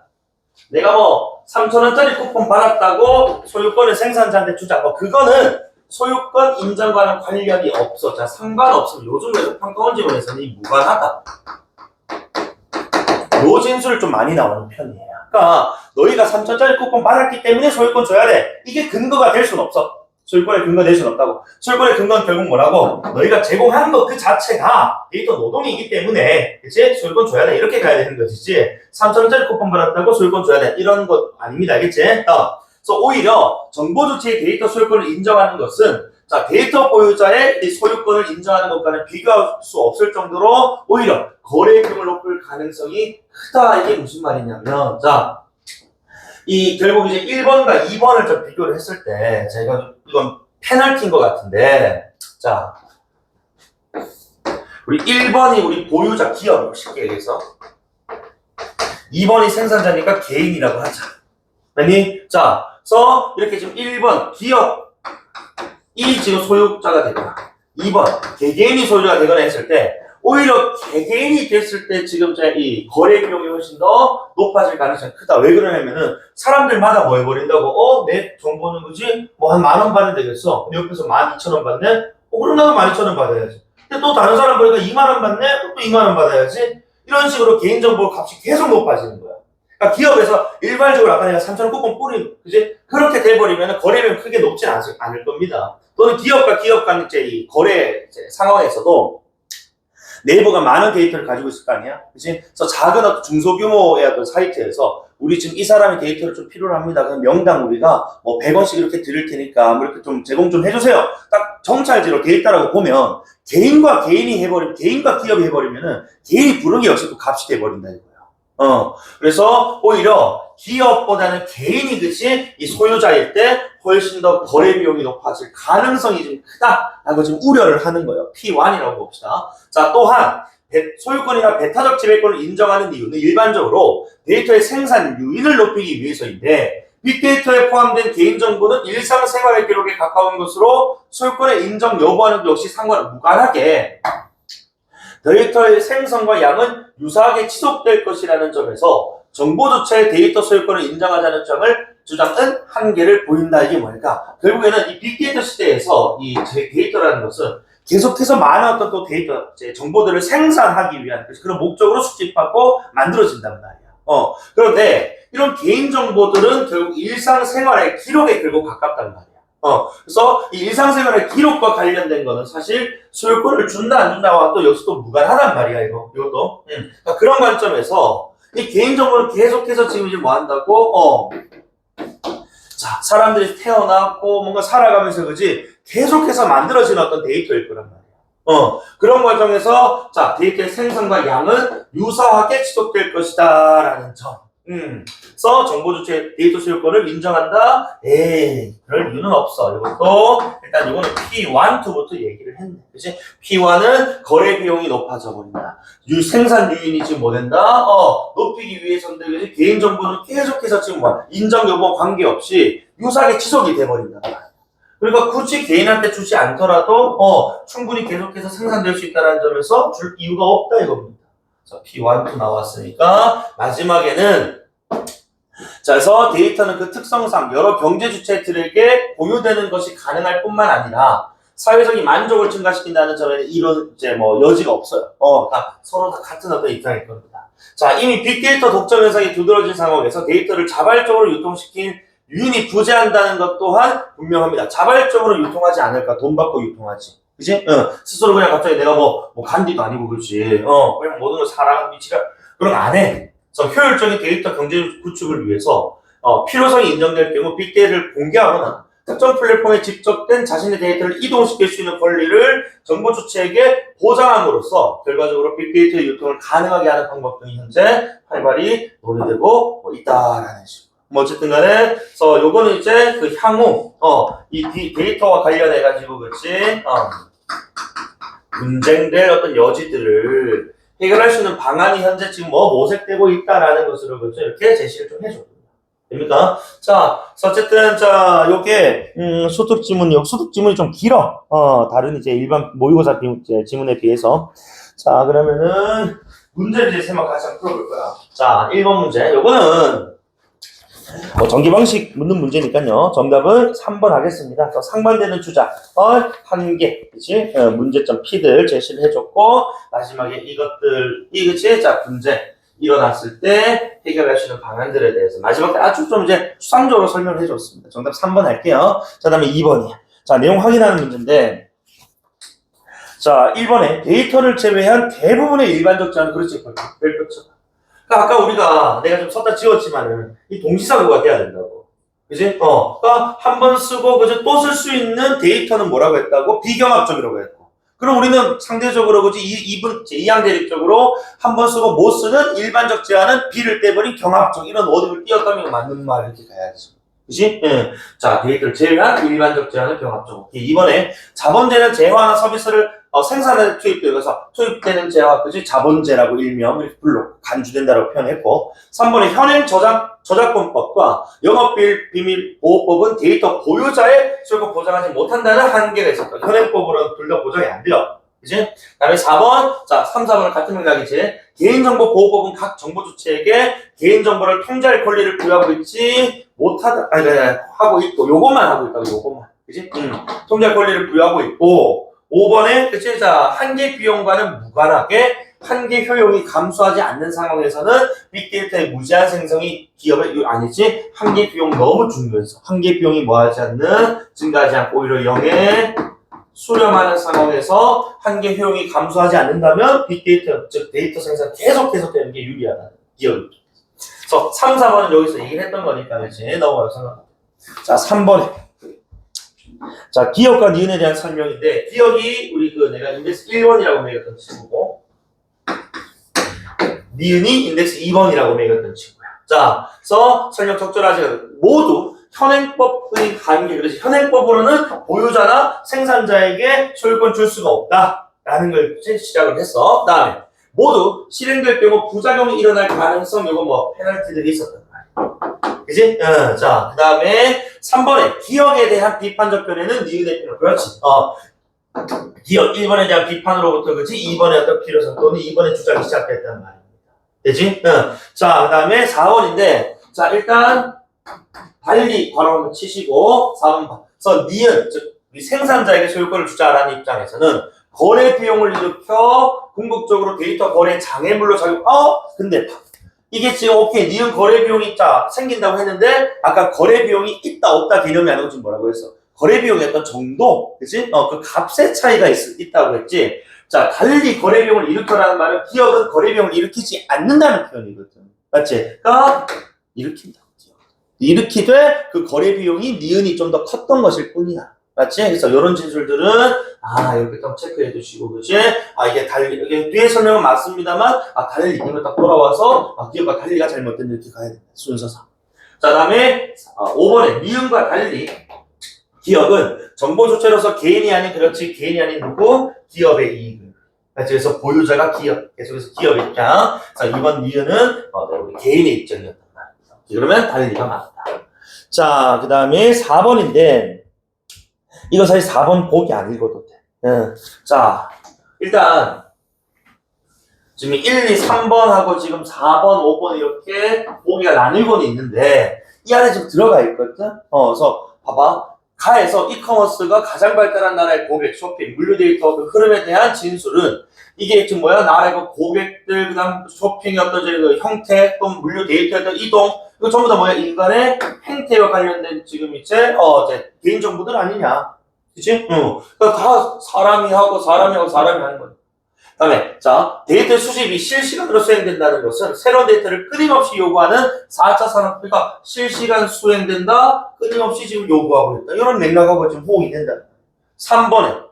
내가 뭐 3,000원짜리 쿠폰 받았다고 소유권을 생산자한테 주자. 뭐 그거는 소유권 인정과는 관련이 없어. 자, 상관없어. 요즘 그래서 평가원 지원에서는 무관하다. 요 진술을 좀 많이 나오는 편이에요. 그러니까 너희가 3,000원짜리 쿠폰 받았기 때문에 소유권 줘야 돼. 이게 근거가 될 수는 없어. 소유권의 근거 낼 수는 없다고. 소유권의 근거는 결국 뭐라고? 너희가 제공하는 것 그 자체가 데이터 노동이기 때문에, 그치? 소유권 줘야 돼. 이렇게 가야 되는 것이지. 3,000원짜리 쿠폰 받았다고 소유권 줘야 돼. 이런 것 아닙니다. 알겠지? 그래서 오히려 정보 주체의 데이터 소유권을 인정하는 것은, 자, 데이터 보유자의 이 소유권을 인정하는 것과는 비교할 수 없을 정도로 오히려 거래 비용을 높일 가능성이 크다. 이게 무슨 말이냐면, 자, 결국 이제 1번과 2번을 좀 비교를 했을 때, 자, 이건 페널티인 것 같은데, 자, 우리 1번이 우리 보유자 기업, 쉽게 얘기해서. 2번이 생산자니까 개인이라고 하자. 아니? 자, 그래서 이렇게 지금 1번 기업이 지금 소유자가 되거나, 2번 개개인이 소유자가 되거나 했을 때, 오히려 개개인이 됐을 때 지금 이 거래 비용이 훨씬 더 높아질 가능성이 크다. 왜 그러냐면은 사람들마다 뭐 해버린다고? 내 정보는 그지? 뭐 한 10,000원 받으면 되겠어. 근데 옆에서 12,000원 받네? 그럼 나도 12,000원 받아야지. 근데 또 다른 사람 보니까 20,000원 받네? 또 20,000원 받아야지. 이런 식으로 개인정보 값이 계속 높아지는 거야. 그러니까 기업에서 일괄적으로 아까 내가 3,000원 쿠폰 뿌리는, 그지? 그렇게 돼버리면 거래비용 크게 높진 않을 겁니다. 또는 기업과 기업 간 이 거래 상황에서도 네이버가 많은 데이터를 가지고 있을 거 아니야? 그치? 그래서 작은 어떤 중소규모의 어떤 사이트에서 우리 지금 이 사람의 데이터를 좀 필요로 합니다. 그럼 명당 우리가 뭐 100원씩 이렇게 드릴 테니까 뭐 이렇게 좀 제공 좀 해주세요. 딱 정찰제로 돼 있다라고 보면 개인과 개인이 해버리면, 개인과 기업이 해버리면은 개인이 부른 게 역시 또 값이 돼버린다 이거야. 그래서 오히려 기업보다는 개인이 그치? 이 소유자일 때 훨씬 더 거래 비용이 높아질 가능성이 좀 크다라고 지금 우려를 하는 거예요. P1이라고 봅시다. 자, 또한 소유권이나 배타적 지배권을 인정하는 이유는 일반적으로 데이터의 생산 유인을 높이기 위해서인데 빅데이터에 포함된 개인정보는 일상생활의 기록에 가까운 것으로 소유권의 인정 여부와는 역시 상관은 무관하게 데이터의 생성과 양은 유사하게 지속될 것이라는 점에서 정보 주체의 데이터 소유권을 인정하자는 주장은 한계를 보인다. 이게 뭘까? 결국에는 이 빅데이터 시대에서 이 데이터라는 것은 계속해서 많은 어떤 또 데이터, 정보들을 생산하기 위한 그런 목적으로 수집하고 만들어진단 말이야. 그런데 이런 개인정보들은 결국 일상생활의 기록에 결국 가깝단 말이야. 그래서 이 일상생활의 기록과 관련된 거는 사실 소유권을 준다 안 준다와 또 역시 또 무관하단 말이야, 이것도. 그러니까 그런 관점에서 이 개인정보를 계속해서 지금 이제 뭐 한다고? 자, 사람들이 태어났고 뭔가 살아가면서 그지? 계속해서 만들어지는 어떤 데이터일 거란 말이야. 그런 과정에서 자, 데이터의 생성과 양은 유사하게 지속될 것이다 라는 점. 그래서 정보 주체 데이터 소유권을 인정한다? 그럴 이유는 없어. 이것도 일단 이거는 P1, 2부터 얘기를 했네. 그치? P1은 거래 비용이 높아져 버린다. 생산 유인이 지금 뭐 된다? 높이기 위해서인데, 그치? 개인 정보는 계속해서 지금 뭐 인정 여부와 관계없이 유사하게 지속이 돼 버린다. 그러니까 굳이 개인한테 주지 않더라도 충분히 계속해서 생산될 수 있다는 점에서 줄 이유가 없다 이겁니다. 자, P1, 2 나왔으니까 마지막에는 자, 그래서 데이터는 그 특성상 여러 경제 주체들에게 공유되는 것이 가능할 뿐만 아니라 사회적인 만족을 증가시킨다는 점에는 이런 이제 뭐 여지가 없어요. 서로 다 같은 어떤 입장일 겁니다. 자, 이미 빅데이터 독점 현상이 두드러진 상황에서 데이터를 자발적으로 유통시킨 유인이 부재한다는 것 또한 분명합니다. 자발적으로 유통하지 않을까? 돈 받고 유통하지. 그지? 스스로 그냥 갑자기 내가 뭐 간디도 아니고, 그렇지. 그냥 모든 걸 사랑하는 위치가, 그런 거 안 해. 그래서 효율적인 데이터 경제 구축을 위해서, 필요성이 인정될 경우 빅데이터를 공개하거나 특정 플랫폼에 집적된 자신의 데이터를 이동시킬 수 있는 권리를 정보 주체에게 보장함으로써 결과적으로 빅데이터 유통을 가능하게 하는 방법 등이 현재 활발히 논의되고 있다라는 식으로. 뭐 어쨌든 간에 그래서 요거는 이제 그 향후 이 데이터와 관련해 가지고 그렇지 분쟁될 어떤 여지들을 해결할 수 있는 방안이 현재 지금 모색되고 있다라는 것으로 그렇죠 이렇게 제시를 좀 해줘. 됩니까? 자, 어쨌든, 자, 요게, 소득 지문이 좀 길어. 다른 이제 일반 모의고사 지문에 비해서. 자, 그러면은, 문제를 이제 세마 같이 한번 풀어볼 거야. 자, 1번 문제. 요거는, 전기 방식 묻는 문제니까요. 정답은 3번 하겠습니다. 상반되는 주자, 한 개, 그치? 문제점 P들 제시를 해줬고, 마지막에 그치? 자, 문제. 일어났을 때 해결할 수 있는 방안들에 대해서 마지막에 아주 좀 이제 추상적으로 설명을 해줬습니다. 정답 3번 할게요. 자, 다음에 2번이야. 자, 내용 확인하는 문제인데, 자, 1번에 데이터를 제외한 대부분의 일반적 제한, 그렇지, 별표처럼. 그러니까 아까 우리가 내가 좀 썼다 지웠지만은 이 동시사구가 돼야 된다고. 그지? 그러니까 한 번 쓰고 그죠? 또 쓸 수 있는 데이터는 뭐라고 했다고? 비경합적이라고 했고. 그럼 우리는 상대적으로 그지? 이항 대립적으로 한 번 쓰고 못 쓰는 일반적 제한은 B를 떼버린 경합적 이런 워딩을 띄었다면 맞는 말 이렇게 가야지. 그지? 예. 자, 데이터를 제외한 일반적 제한은 경합적. 오케이. 이번에 자본재는 재화나 서비스를 생산에 투입되는 재화, 그지? 자본재라고 일명 이렇게 불러 간주된다라고 표현했고, 3번에 현행 저작권법과 영업비밀보호법은 데이터 보유자의 소유권 보장하지 못한다는 한계가 있었다. 현행법으로는 둘 다 보장이 안 돼요. 그지? 다음에 4번, 자, 3, 4번은 같은 맥락이지. 개인정보보호법은 각 정보 주체에게 개인정보를 통제할 권리를 부여하고 있지 하고 있고, 요것만 하고 있다고, 요것만. 그지? 통제할 권리를 부여하고 있고, 5번에, 그치? 자, 한계 비용과는 무관하게 한계 효용이 감소하지 않는 상황에서는 빅데이터의 무제한 생성이 기업의, 아니지? 한계 비용 너무 중요해서. 한계 비용이 뭐하지 않는, 증가하지 않고 오히려 0에 수렴하는 상황에서 한계 효용이 감소하지 않는다면 빅데이터, 즉 데이터 생산 계속 되는 게 유리하다. 기업이. 그래서 3, 4번은 여기서 얘기를 했던 거니까, 그치? 넘어가서 생각합니다. 자, 3번에. 자, 기업과 니은에 대한 설명인데, 기업이 우리 내가 인덱스 1번이라고 매겼던 친구고, 니은이 인덱스 2번이라고 매겼던 친구야. 자, 그래서 설명 적절하지 모두 현행법의 관계, 그렇지. 현행법으로는 보유자나 생산자에게 소유권 줄 수가 없다라는 걸 시작을 했어. 그 다음에 모두 실행될 경우 부작용이 일어날 가능성, 요거 페널티들이 있었단 말이야. 그지? 자, 그 다음에 3번에 기업에 대한 비판적 변해는 니은의 필요. 그렇지. 기업 1번에 대한 비판으로부터 그지? 2번에 어떤 필요성 또는 2번의 주장이 시작됐단 말입니다. 되지? 자, 그 다음에 4번인데, 자, 일단 달리 바로 한번 치시고 4번 그래서 니은, 즉 생산자에게 소유권을 주자라는 입장에서는 거래 비용을 일으켜 궁극적으로 데이터 거래 장애물로 작용. 근데 이게 지금 오케이 니은 거래 비용이 생긴다고 했는데 아까 거래 비용이 있다 없다 개념이 아니고 지금 뭐라고 했어? 거래 비용의 어떤 정도, 그치? 그 값의 차이가 있다고 했지. 자, 달리 거래 비용을 일으켜라는 말은 기업은 거래 비용을 일으키지 않는다는 표현이거든. 맞지? 그러니까 일으킨다. 일으키되 그 거래 비용이 니은이 좀 더 컸던 것일 뿐이야. 맞지? 그래서 이런 진술들은 이렇게 딱 체크해 두시고, 그치? 이게 뒤에 설명은 맞습니다만 달리 이름을 딱 돌아와서 기업과 달리가 잘못된 이렇게 가야 된다. 순서상. 자, 다음에 5번에 니은과 달리 기업은 정보 주체로서 개인이 아닌 개인이 아닌 누구? 기업의 이익을. 그래서 보유자가 기업, 계속해서 기업 입장. 자, 이번 니은은 우리 개인의 입장이었단 말이야. 그러면 달리가 맞다. 자, 그 다음에 4번인데 이거 사실 4번 보기 안 읽어도 돼. 자, 일단 지금 1, 2, 3번하고 지금 4번, 5번 이렇게 보기가 나뉘고는 있는데 이 안에 지금 들어가 있거든. 그래서 봐봐. 가에서 이커머스가 가장 발달한 나라의 고객, 쇼핑, 물류 데이터 그 흐름에 대한 진술은 이게 지금 나라의 그 고객들, 그 다음 쇼핑의 어떤 그 형태, 또 물류 데이터의 어떤 이동, 이거 전부 다 인간의 행태와 관련된 지금 이제 개인 정보들 아니냐. 그치? 그러니까 다 사람이 하고 사람이 하는 거야. 다음에 자 데이터 수집이 실시간으로 수행된다는 것은 새로운 데이터를 끊임없이 요구하는 4차 산업화가 실시간 수행된다, 끊임없이 지금 요구하고 있다. 이런 맥락하고 지금 호응이 된다. 3번에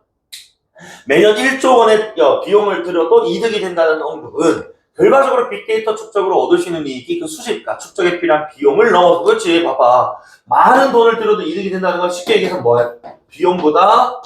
매년 1조 원의 비용을 들여도 이득이 된다는 언급은 결과적으로 빅데이터 축적으로 얻을 수 있는 이익이 그 수집과 축적에 필요한 비용을 넘어서, 그렇지, 봐봐, 많은 돈을 들여도 이득이 된다는 건 쉽게 얘기해서 뭐야? 비용보다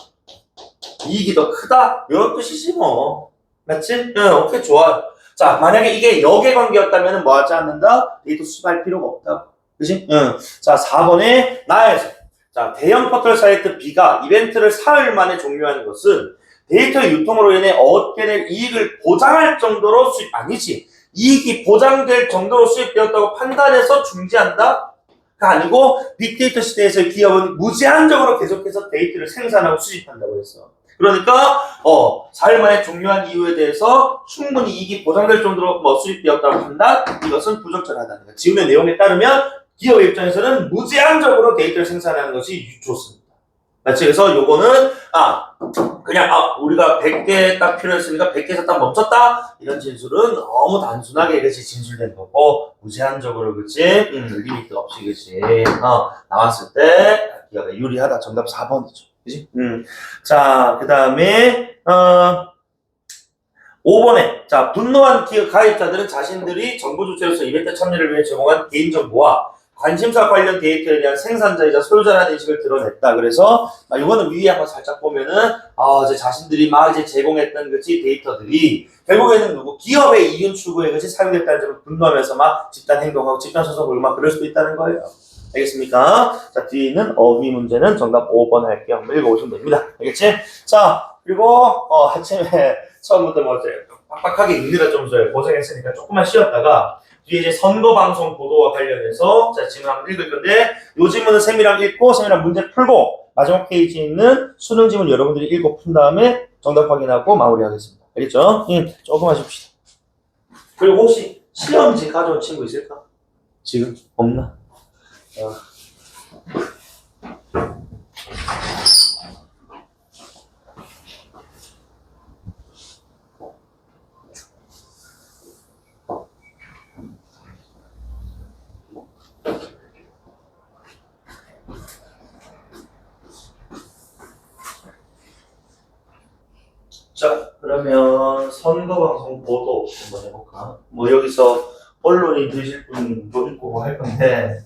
이익이 더 크다, 이런 뜻이지 뭐. 맞지? 응, 오케이, 좋아요. 자, 만약에 이게 역의 관계였다면 뭐 하지 않는다? 데이터 수집할 필요가 없다. 그치? 응. 자, 4번에 나에서. 자, 대형 포털 사이트 B가 이벤트를 사흘 만에 종료하는 것은 데이터 유통으로 인해 얻게 될 이익을 보장할 정도로 수입, 아니지. 이익이 보장될 정도로 수입되었다고 판단해서 중지한다? 가 아니고 빅데이터 시대에서 기업은 무제한적으로 계속해서 데이터를 생산하고 수집한다고 했어. 그러니까 4일 만에 종료한 이유에 대해서 충분히 이익이 보장될 정도로 수입되었다고 판단, 이것은 부적절하다는 거야. 지금의 내용에 따르면 기업의 입장에서는 무제한적으로 데이터를 생산하는 것이 좋습니다. 맞지? 그래서 요거는 그냥 우리가 100개 딱 필요했으니까 100개에서 딱 멈췄다, 이런 진술은 너무 단순하게 그치 진술된 거고, 무제한적으로 그치 리미트 없이 그치 나왔을 때 기업에 유리하다. 정답 4번이죠. 그치? 자, 그 다음에 5번에 자, 분노한 기업 가입자들은 자신들이 정보 주체로서 이벤트 참여를 위해 제공한 개인정보와 관심사 관련 데이터에 대한 생산자이자 소유자라는 인식을 드러냈다. 그래서 이거는 위에 한번 살짝 보면은 이제 자신들이 막 이제 제공했던 그치 데이터들이 결국에는 누구 기업의 이윤 추구에 그치 사용됐다는 점을 분노하면서 막 집단 행동하고 집단 소송 걸고 막 그럴 수도 있다는 거예요. 알겠습니까? 자, 뒤에 있는 어휘 문제는 정답 5번 할게요. 한번 읽어보시면 됩니다. 알겠지? 자, 그리고 아침에 처음부터 뭐 이제 빡빡하게 읽느라 좀 고생했으니까 조금만 쉬었다가 뒤에 이제 선거방송 보도와 관련해서 자, 지금 한번 읽을 건데, 요 지문은 쌤이랑 읽고 쌤이랑 문제 풀고 마지막 페이지에 있는 수능 지문 여러분들이 읽고 푼 다음에 정답 확인하고 마무리하겠습니다. 알겠죠? 조금 하십시다. 그리고 혹시 시험지 가져온 친구 있을까? 지금 없나? 자, 그러면 선거방송 보도 한번 해볼까? 뭐 여기서 언론이 되실 분도 있고 뭐 할 건데,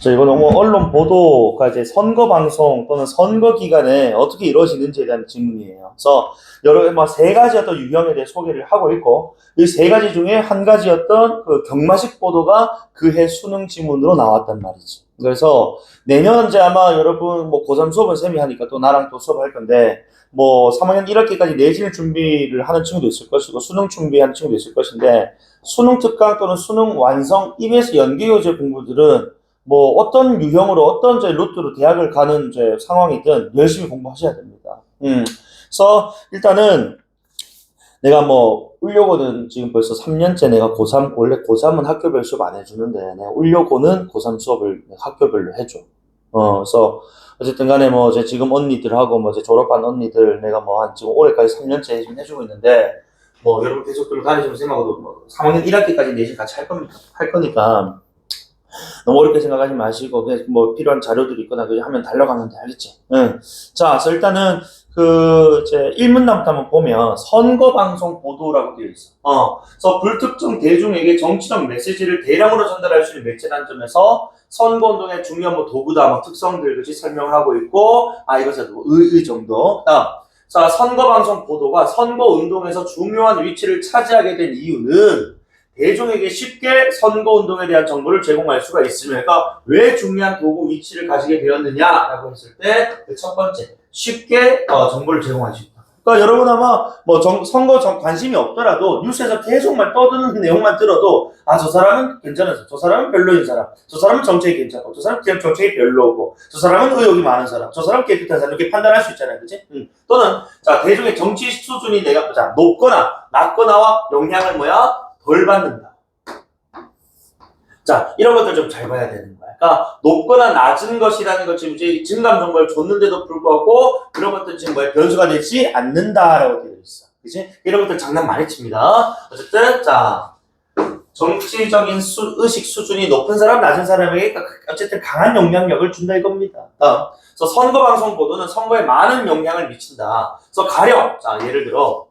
자, 이거 너무 언론 보도가 이제 선거방송 또는 선거 기간에 어떻게 이루어지는지에 대한 질문이에요. 그래서 여러 세 가지 어떤 유형에 대해 소개를 하고 있고, 이 세 가지 중에 한 가지였던 그 경마식 보도가 그해 수능 지문으로 나왔단 말이지. 그래서 내년 이제 아마 여러분 뭐 고3 수업은 쌤이 하니까 또 나랑 또 수업할 건데, 뭐 3학년 1학기까지 내신 준비를 하는 친구도 있을 것이고 수능 준비하는 친구도 있을 것인데, 수능 특강 또는 수능 완성 EBS 연계교재 공부들은 뭐 어떤 유형으로 어떤 루트로 대학을 가는 상황이든 열심히 공부하셔야 됩니다. 그래서 일단은 내가 뭐 울려고는 지금 벌써 3년째 내가 고3, 원래 고3은 학교별 수업 안 해주는데 내가 울려고는 고3 수업을 학교별로 해줘. 그래서 어쨌든 간에 뭐 제 지금 언니들하고 뭐 제 졸업한 언니들 내가 뭐 한 지금 올해까지 3년째 지금 해주고 있는데, 뭐 여러분 계속 들고 다니시면 쌤하고도 뭐 3학년 1학기까지 내신 같이 할 거니까 너무 어렵게 생각하지 마시고 그냥 뭐 필요한 자료들이 있거나 그냥 하면 달려가면 돼. 알겠지? 응. 자, 그래서 일단은 제 1문단부터 한번 보면 선거방송 보도라고 되어 있어. 그래서 불특정 대중에게 정치적 메시지를 대량으로 전달할 수 있는 매체라는 점에서 선거운동의 중요한 뭐 도구다, 막 특성들 같이 설명을 하고 있고, 이것은 의 정도. 자, 선거방송 보도가 선거운동에서 중요한 위치를 차지하게 된 이유는 대중에게 쉽게 선거운동에 대한 정보를 제공할 수가 있으며, 그러니까 왜 중요한 도구 위치를 가지게 되었느냐라고 했을 때 그 첫 번째, 쉽게 정보를 제공할 수 있다. 그러니까 여러분 아마 뭐 선거 관심이 없더라도 뉴스에서 계속만 떠드는 내용만 들어도 저 사람은 괜찮아서, 저 사람은 별로인 사람, 저 사람은 정책이 괜찮고, 저 사람은 정책이 별로고, 저 사람은 의욕이 많은 사람, 저 사람은 깨끗한 사람, 이렇게 판단할 수 있잖아요. 그치? 또는 자, 대중의 정치 수준이 내가 높거나 낮거나와 영향을 덜 받는다. 자, 이런 것들 좀 잘 봐야 되는 거야. 그러니까 높거나 낮은 것이라는 것 지금 이제 증감 정보를 줬는데도 불구하고 그런 것들 지금 뭐야 변수가 되지 않는다라고 되어 있어. 그치? 이런 것들 장난 많이 칩니다. 어쨌든 자 정치적인 의식 수준이 높은 사람, 낮은 사람에게 어쨌든 강한 영향력을 준다 이겁니다. 다음. 그래서 선거방송 보도는 선거에 많은 영향을 미친다. 그래서 가령 자 예를 들어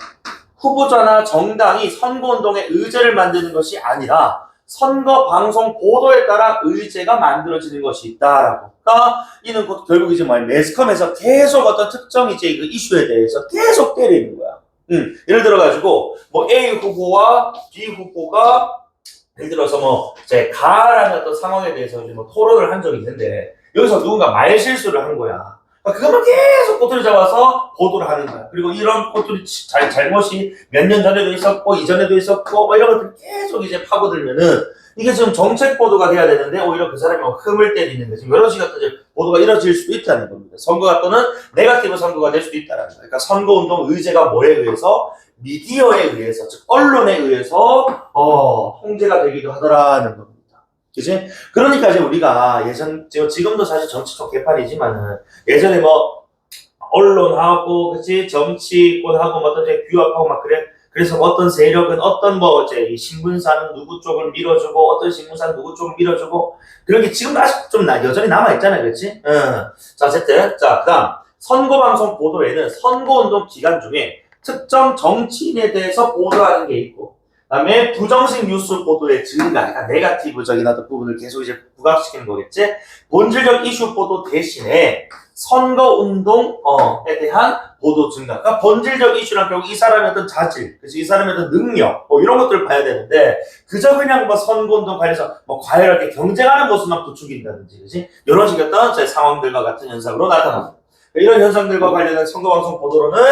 후보자나 정당이 선거운동의 의제를 만드는 것이 아니라 선거 방송 보도에 따라 의제가 만들어지는 것이 있다라고. 그러니까 이는 결국 이제 매스컴에서 계속 어떤 특정 이제 그 이슈에 대해서 계속 때리는 거야. 예를 들어가지고 뭐 A 후보와 B 후보가 예를 들어서 뭐 이제 가라는 어떤 상황에 대해서 이제 뭐 토론을 한 적이 있는데 여기서 누군가 말 실수를 한 거야. 그거를 계속 꼬투리 잡아서 보도를 하는 거야. 그리고 이런 꼬투리 잘못이 몇 년 전에도 있었고 이전에도 있었고 뭐 이런 것들 계속 이제 파고들면은 이게 지금 정책 보도가 돼야 되는데 오히려 그 사람이 흠을 때리는 거지. 여러 시간 보도가 이뤄질 수도 있다는 겁니다. 선거가 또는 네거티브 선거가 될 수도 있다는 거야. 그러니까 선거운동 의제가 뭐에 의해서 미디어에 의해서 즉 언론에 의해서 통제가 되기도 하더라는 겁니다. 그치? 그러니까 이제 우리가 지금도 사실 정치 쪽 개판이지만은 예전에 뭐 언론하고 그치 정치권하고 뭐 어떤 이제 규합하고 막 그래. 그래서 어떤 세력은 어떤 뭐 이제 이 신문사는 누구 쪽을 밀어주고 어떤 신문사는 누구 쪽을 밀어주고 그런 게 지금도 아직 좀 여전히 남아 있잖아요, 그렇지? 자 어쨌든 자 그다음 선거방송 보도에는 선거운동 기간 중에 특정 정치인에 대해서 보도하는 게 있고. 그다음에 부정식 뉴스 보도의 증가, 그러니까 네거티브적인 어떤 부분을 계속 이제 부각시키는 거겠지. 본질적 이슈 보도 대신에 선거운동에 대한 보도 증가. 그러니까 본질적 이슈란 결국 이 사람의 어떤 자질, 그치? 이 사람의 어떤 능력, 뭐 이런 것들을 봐야 되는데 그저 그냥 뭐 선거운동 관련해서 뭐 과열하게 경쟁하는 모습만 부추긴다든지, 그치? 이런 식의 어떤 상황들과 같은 현상으로 나타납니다. 이런 현상들과 관련된 선거방송 보도로는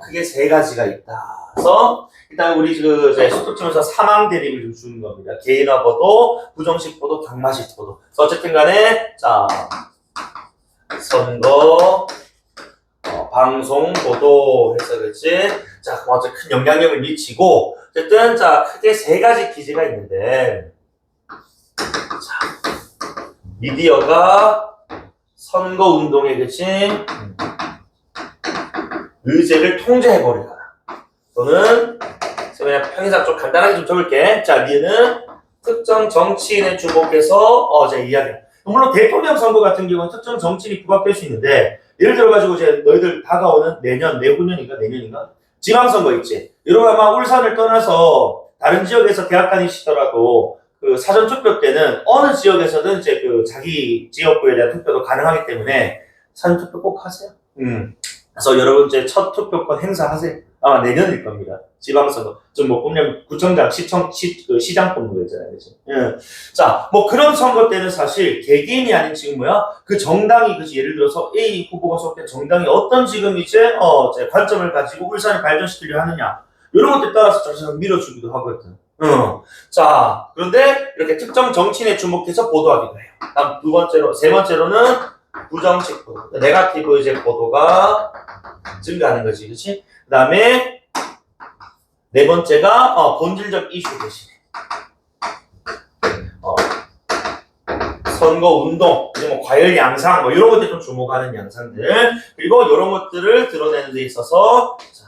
크게 세 가지가 있다. 그래서 일단 우리 그 수특집에서 사망 대립을 좀 주는 겁니다. 개인화 보도, 부정식 보도, 경마식 보도. 그래서 어쨌든 간에 자 선거 방송 보도 해서 그렇지. 자 아주 큰 영향력을 미치고 어쨌든 자 크게 세 가지 기제가 있는데 자 미디어가 선거 운동에 그치 의제를 통제해버리거나 또는 그냥 평행사 좀 간단하게 좀 적을게. 자, 니는 특정 정치인에 주목해서 이제 이야기. 물론 대통령 선거 같은 경우는 특정 정치인이 부각될 수 있는데 예를 들어가지고 이제 너희들 다가오는 내년인가 지방선거 있지. 이러면 아마 울산을 떠나서 다른 지역에서 대학 다니시더라도 그 사전투표 때는 어느 지역에서든 이제 그 자기 지역구에 대한 투표도 가능하기 때문에 사전투표 꼭 하세요. 그래서 여러분 이제 첫 투표권 행사하세요. 아마 내년일 겁니다. 지방선거. 좀 뭐 보면 구청장, 시장 뽑는 거 있잖아요. 그치? 자, 뭐 그런 선거 때는 사실 개개인이 아닌 지금 그 정당이 그치 예를 들어서 A 후보가 속된 정당이 어떤 지금 이제 관점을 가지고 울산을 발전시키려 하느냐. 이런 것들 따라서 자신을 밀어주기도 하거든. 자, 그런데 이렇게 특정 정치인에 주목해서 보도하기도 해요. 다음 세 번째로는 부정식 보도. 네거티브 이제 보도가 증가하는 거지. 그치? 그 다음에 네 번째가 본질적 이슈 대신에 선거 운동, 이제 뭐 과열 양상 뭐 이런 것들 좀 주목하는 양상들 그리고 이런 것들을 드러내는 데 있어서 자,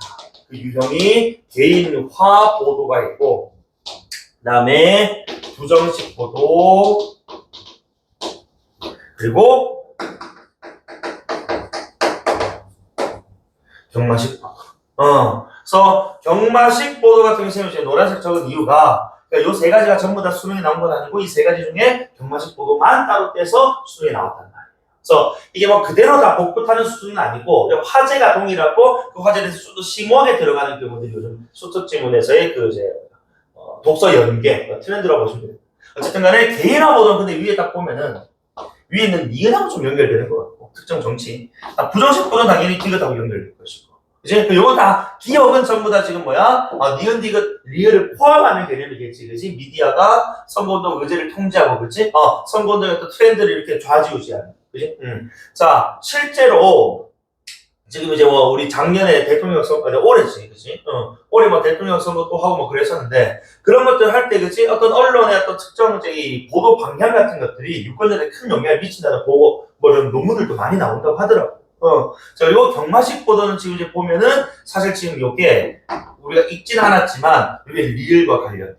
그 유형이 개인화 보도가 있고 그 다음에 부정식 보도 그리고 경마식 보도. 그래서 경마식 보도 같은 경우는 이제 노란색 적은 이유가 그러니까 요 세 가지가 전부 다 수능에 나온 건 아니고 이 세 가지 중에 경마식 보도만 따로 떼서 수능에 나왔단 말이에요. 그래서 이게 뭐 그대로 다 복붙하는 수준은 아니고 화제가 동일하고 그 화제에 대해서 좀 더 심오하게 들어가는 경우들이 요즘 수특지문에서의 그 이제 독서 연계 트렌드라고 보시면 돼요. 어쨌든 간에 개인화 보도는 근데 위에 딱 보면은 위에 있는 니은하고 좀 연결되는 것 같고 특정 정치 부정식 보도는 당연히 디귿하고 연결될 것이고 이제 요거 다 기억은 전부 다 지금 니은 디귿 리을을 포함하는 개념이겠지 그치 미디어가 선거운동 의제를 통제하고 그치 선거운동의 어떤 트렌드를 이렇게 좌지우지하는 그치 자 실제로 지금 이제 뭐 우리 작년에 대통령 선거, 올해지, 그치? 올해 뭐 대통령 선거 또 하고 뭐 그랬었는데, 그런 것들 할 때, 그치? 어떤 언론의 어떤 특정 이제 이 보도 방향 같은 것들이 유권자들에 큰 영향을 미친다는 보고, 뭐 이런 논문들도 많이 나온다고 하더라고. 자, 그리고 경마식 보도는 지금 이제 보면은, 사실 지금 요게, 우리가 읽진 않았지만, 이게 리을과 관련돼.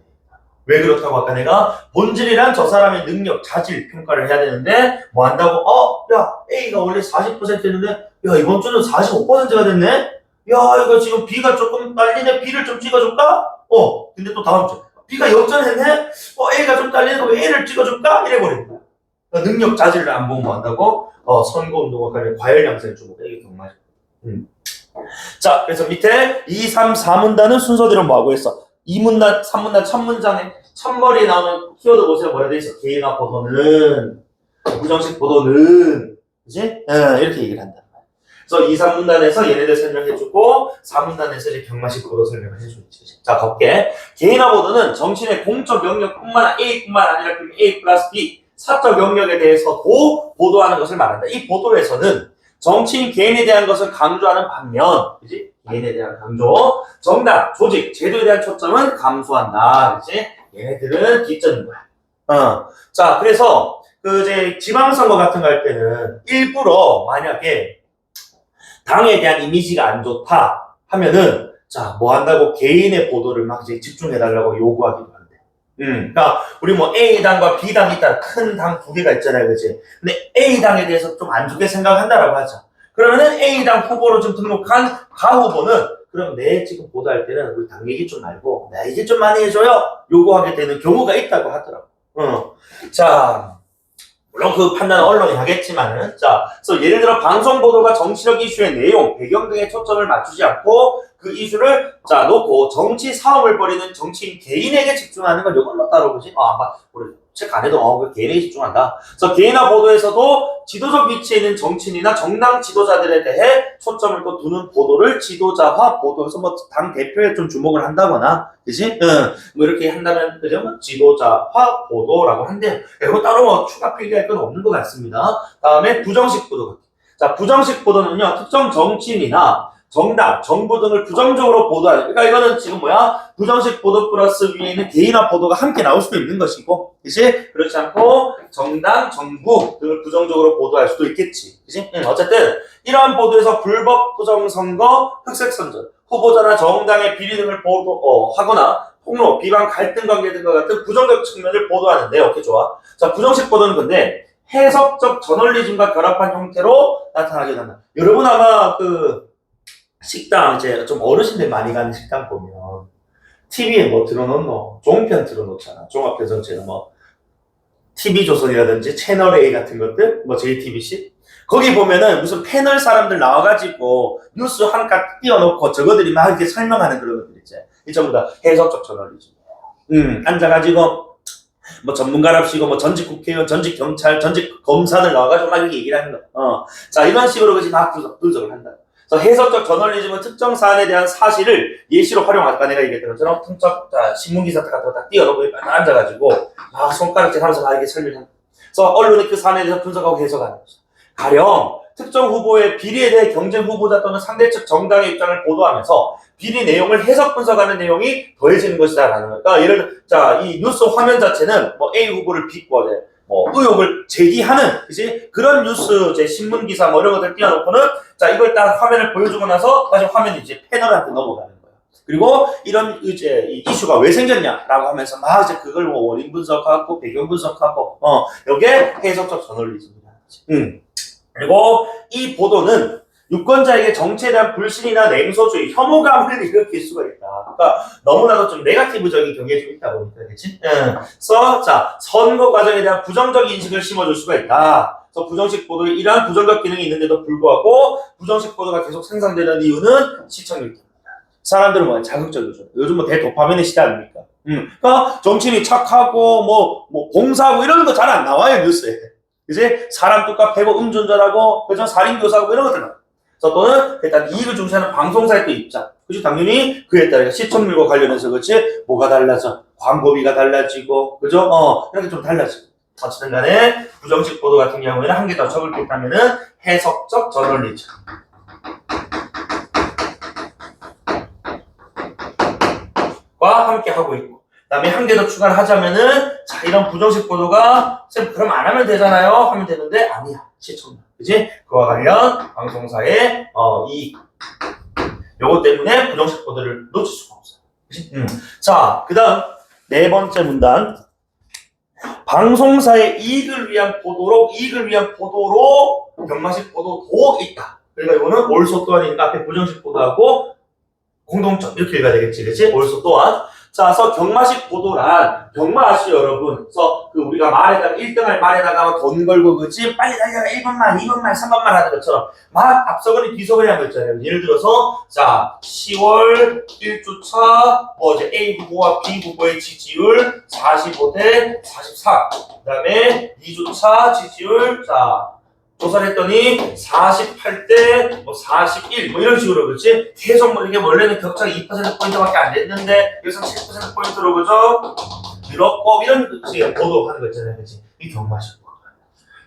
왜 그렇다고 아까 내가 본질이란 저 사람의 능력, 자질 평가를 해야 되는데 뭐 한다고? 야 A가 원래 40%였는데 야 이번 주는 45%가 됐네? 야 이거 지금 B가 조금 딸리네. B를 좀 찍어줄까? 근데 또 다음 주 B가 역전했네? A가 좀 딸리네. 그럼 A를 찍어줄까? 이래버리는 거야. 그러니까 능력, 자질을 안 보면 뭐 한다고? 선거운동과 관련 과열 양상을 주고 이게 정말 자, 그래서 밑에 2, 3, 4문단은 순서대로 뭐하고 했어? 2문단, 3문단, 첫 문장에 첫머리에 나오는 키워드 보세요. 뭐라 돼 있어? 개인화 보도는, 부정식 보도는, 그치? 이렇게 얘기를 한단 말이야. 그래서 2, 3문단에서 얘네들 설명해주고, 4문단에서 이제 경마식 보도 설명을 해주지. 자, 갈게. 개인화 보도는 정치인의 공적 영역뿐만 아니라 A 플러스 B, 사적 영역에 대해서도 보도하는 것을 말한다. 이 보도에서는 정치인 개인에 대한 것을 강조하는 반면, 그지? 개인에 대한 강조, 정당, 조직, 제도에 대한 초점은 감소한다. 그지? 얘네들은 뒷전인 거야. 자, 그래서, 이제 지방선거 같은 거 할 때는 일부러 만약에 당에 대한 이미지가 안 좋다 하면은, 자, 뭐 한다고 개인의 보도를 막 이제 집중해달라고 요구하기도 한대. 그러니까 우리 뭐 A당과 B당이 있다. 큰 당 두 개가 있잖아요. 그치? 근데 A당에 대해서 좀 안 좋게 생각한다라고 하자. 그러면은 A당 후보로 좀 등록한 가 후보는 그럼 내 지금 보도할 때는 우리 당 얘기 좀 말고 나 얘기 좀 많이 해줘요. 요구하게 되는 경우가 있다고 하더라고. 자, 물론 그 판단은 언론이 하겠지만은, 자, 그래서 예를 들어 방송 보도가 정치적 이슈의 내용, 배경 등에 초점을 맞추지 않고 그 이슈를 자 놓고 정치 사업을 벌이는 정치인 개인에게 집중하는 건 이건 뭐 따로 보지? 우리 책 안 해도 그 개인에게 집중한다. 그래서 개인화 보도에서도 지도적 위치에 있는 정치인이나 정당 지도자들에 대해 초점을 또 두는 보도를 지도자화 보도에서 뭐 당 대표에 좀 주목을 한다거나, 그지? 뭐 이렇게 한다면 그죠? 지도자화 보도라고 한대요. 이거 따로 뭐 추가 필기할 건 없는 것 같습니다. 다음에 부정식 보도. 자, 부정식 보도는요 특정 정치인이나 정당, 정부 등을 부정적으로 보도하는, 그러니까 이거는 지금 부정식 보도 플러스 위에 있는 개인화 보도가 함께 나올 수도 있는 것이고, 그치? 그렇지 않고, 정당, 정부 등을 부정적으로 보도할 수도 있겠지. 그치? 어쨌든, 이러한 보도에서 불법 부정선거, 흑색선전, 후보자나 정당의 비리 등을 하거나, 폭로, 비방, 갈등 관계 등과 같은 부정적 측면을 보도하는데, 오케이, 좋아. 자, 부정식 보도는 근데, 해석적 저널리즘과 결합한 형태로 나타나게 된다. 여러분 아마 식당, 이제 좀 어르신들 많이 가는 식당 보면 TV에 뭐 틀어놓노? 종편 틀어놓잖아. 종합배송체는 뭐 TV조선이라든지 채널A 같은 것들, 뭐 JTBC 거기 보면은 무슨 패널 사람들 나와가지고 뉴스 한 칸 띄워놓고 저거들이 막 이렇게 설명하는 그런 것들 있지. 이 전부 다 해석적 저널리즘. 앉아가지고 뭐 전문가랍시고 뭐 전직 국회의원, 전직 경찰, 전직 검사들 나와가지고 막 이렇게 얘기를 하는 거. 자, 이런 식으로 그지 막 분석을 한다. 그래서 해석적 저널리즘은 특정 사안에 대한 사실을 예시로 활용하다. 아까 내가 얘기했던 것처럼 신문기사 같은 거 딱 띄워놓고 앉아가지고 막 손가락질 하면서 막 이렇게 설명한다. 그래서 언론이 그 사안에 대해서 분석하고 해석하는 거죠. 가령 특정 후보의 비리에 대해 경쟁 후보자 또는 상대측 정당의 입장을 보도하면서 비리 내용을 해석 분석하는 내용이 더해지는 것이다라는 거예요. 그러니까 예를 들어 이 뉴스 화면 자체는 뭐 A 후보를 의혹을 제기하는, 그지? 그런 뉴스, 신문 기사 뭐 이런 것들 띄워놓고는, 자, 이걸 딱 화면을 보여주고 나서, 다시 화면이 이제 패널한테 넘어가는 거예요. 그리고 이런 이 이슈가 왜 생겼냐라고 하면서 막 이제 그걸 뭐 원인 분석하고, 배경 분석하고, 요게 해석적 저널리즘이다. 그리고 이 보도는 유권자에게 정치에 대한 불신이나 냉소주의, 혐오감을 일으킬 수가 있다. 그러니까 너무나도 좀 네거티브적인 경향이 좀 있다 보니까, 그렇지? 그래서 자, 선거 과정에 대한 부정적 인식을 심어줄 수가 있다. 그래서 부정식 보도에 이러한 부정적 기능이 있는데도 불구하고 부정식 보도가 계속 생산되는 이유는 시청률 때문이다. 사람들은 뭐 자극적이죠. 요즘 뭐 대도파민의 시대 아닙니까? 그러니까 정치인이 착하고 뭐 봉사하고 이런 거 잘 안 나와요 뉴스에. 이제 사람 뚜까 패고 음주운전하고 그죠 살인교사하고 이런 것들 나와. 그래서 또는 일단 이익을 중시하는 방송사의 또 입장. 그죠? 당연히 그에 따라 시청률과 관련해서 그렇지 뭐가 달라져? 광고비가 달라지고 그죠? 이렇게 좀 달라지고. 어쨌든 간에 부정식 보도 같은 경우에는 한 개 더 적을 게 있다면은 해석적 저널리즘. 함께 하고 있고, 그다음에 한 개 더 추가를 하자면은 자 이런 부정식 보도가 쌤 그럼 안 하면 되잖아요 하면 되는데 아니야 시청자 그지? 그와 관련 방송사의 이익 요거 때문에 부정식 보도를 놓칠 수가 없어요. 그지? 자 그다음 네 번째 문단 방송사의 이익을 위한 보도로 경마식 보도도 있다. 그러니까 이거는 also 또한이니까 앞에 부정식 보도하고 공동점 이렇게 읽어야 되겠지, 그렇지? also 또한. 자, 그래서 경마식 보도란 경마 아시죠, 여러분? 그래서 그 우리가 말에다가 1등할 말에다가 돈 걸고 그지 빨리 달려라 1번만, 2번만, 3번만 하는 것처럼 막 앞서거니 뒤서거니 하는 거 있잖아요. 예를 들어서 자 10월 1주차 이제 A 후보와 B 후보의 지지율 45대 44. 그다음에 2주차 지지율 자 조사를 했더니 48대 41 이런 식으로 그렇지? 계속 이게 원래는 격차가 2%포인트밖에 안 됐는데 여기서 7%포인트로 그죠? 늘었고 이런 식의 보도하는 거 있잖아요. 그렇지? 이 경마식 보도.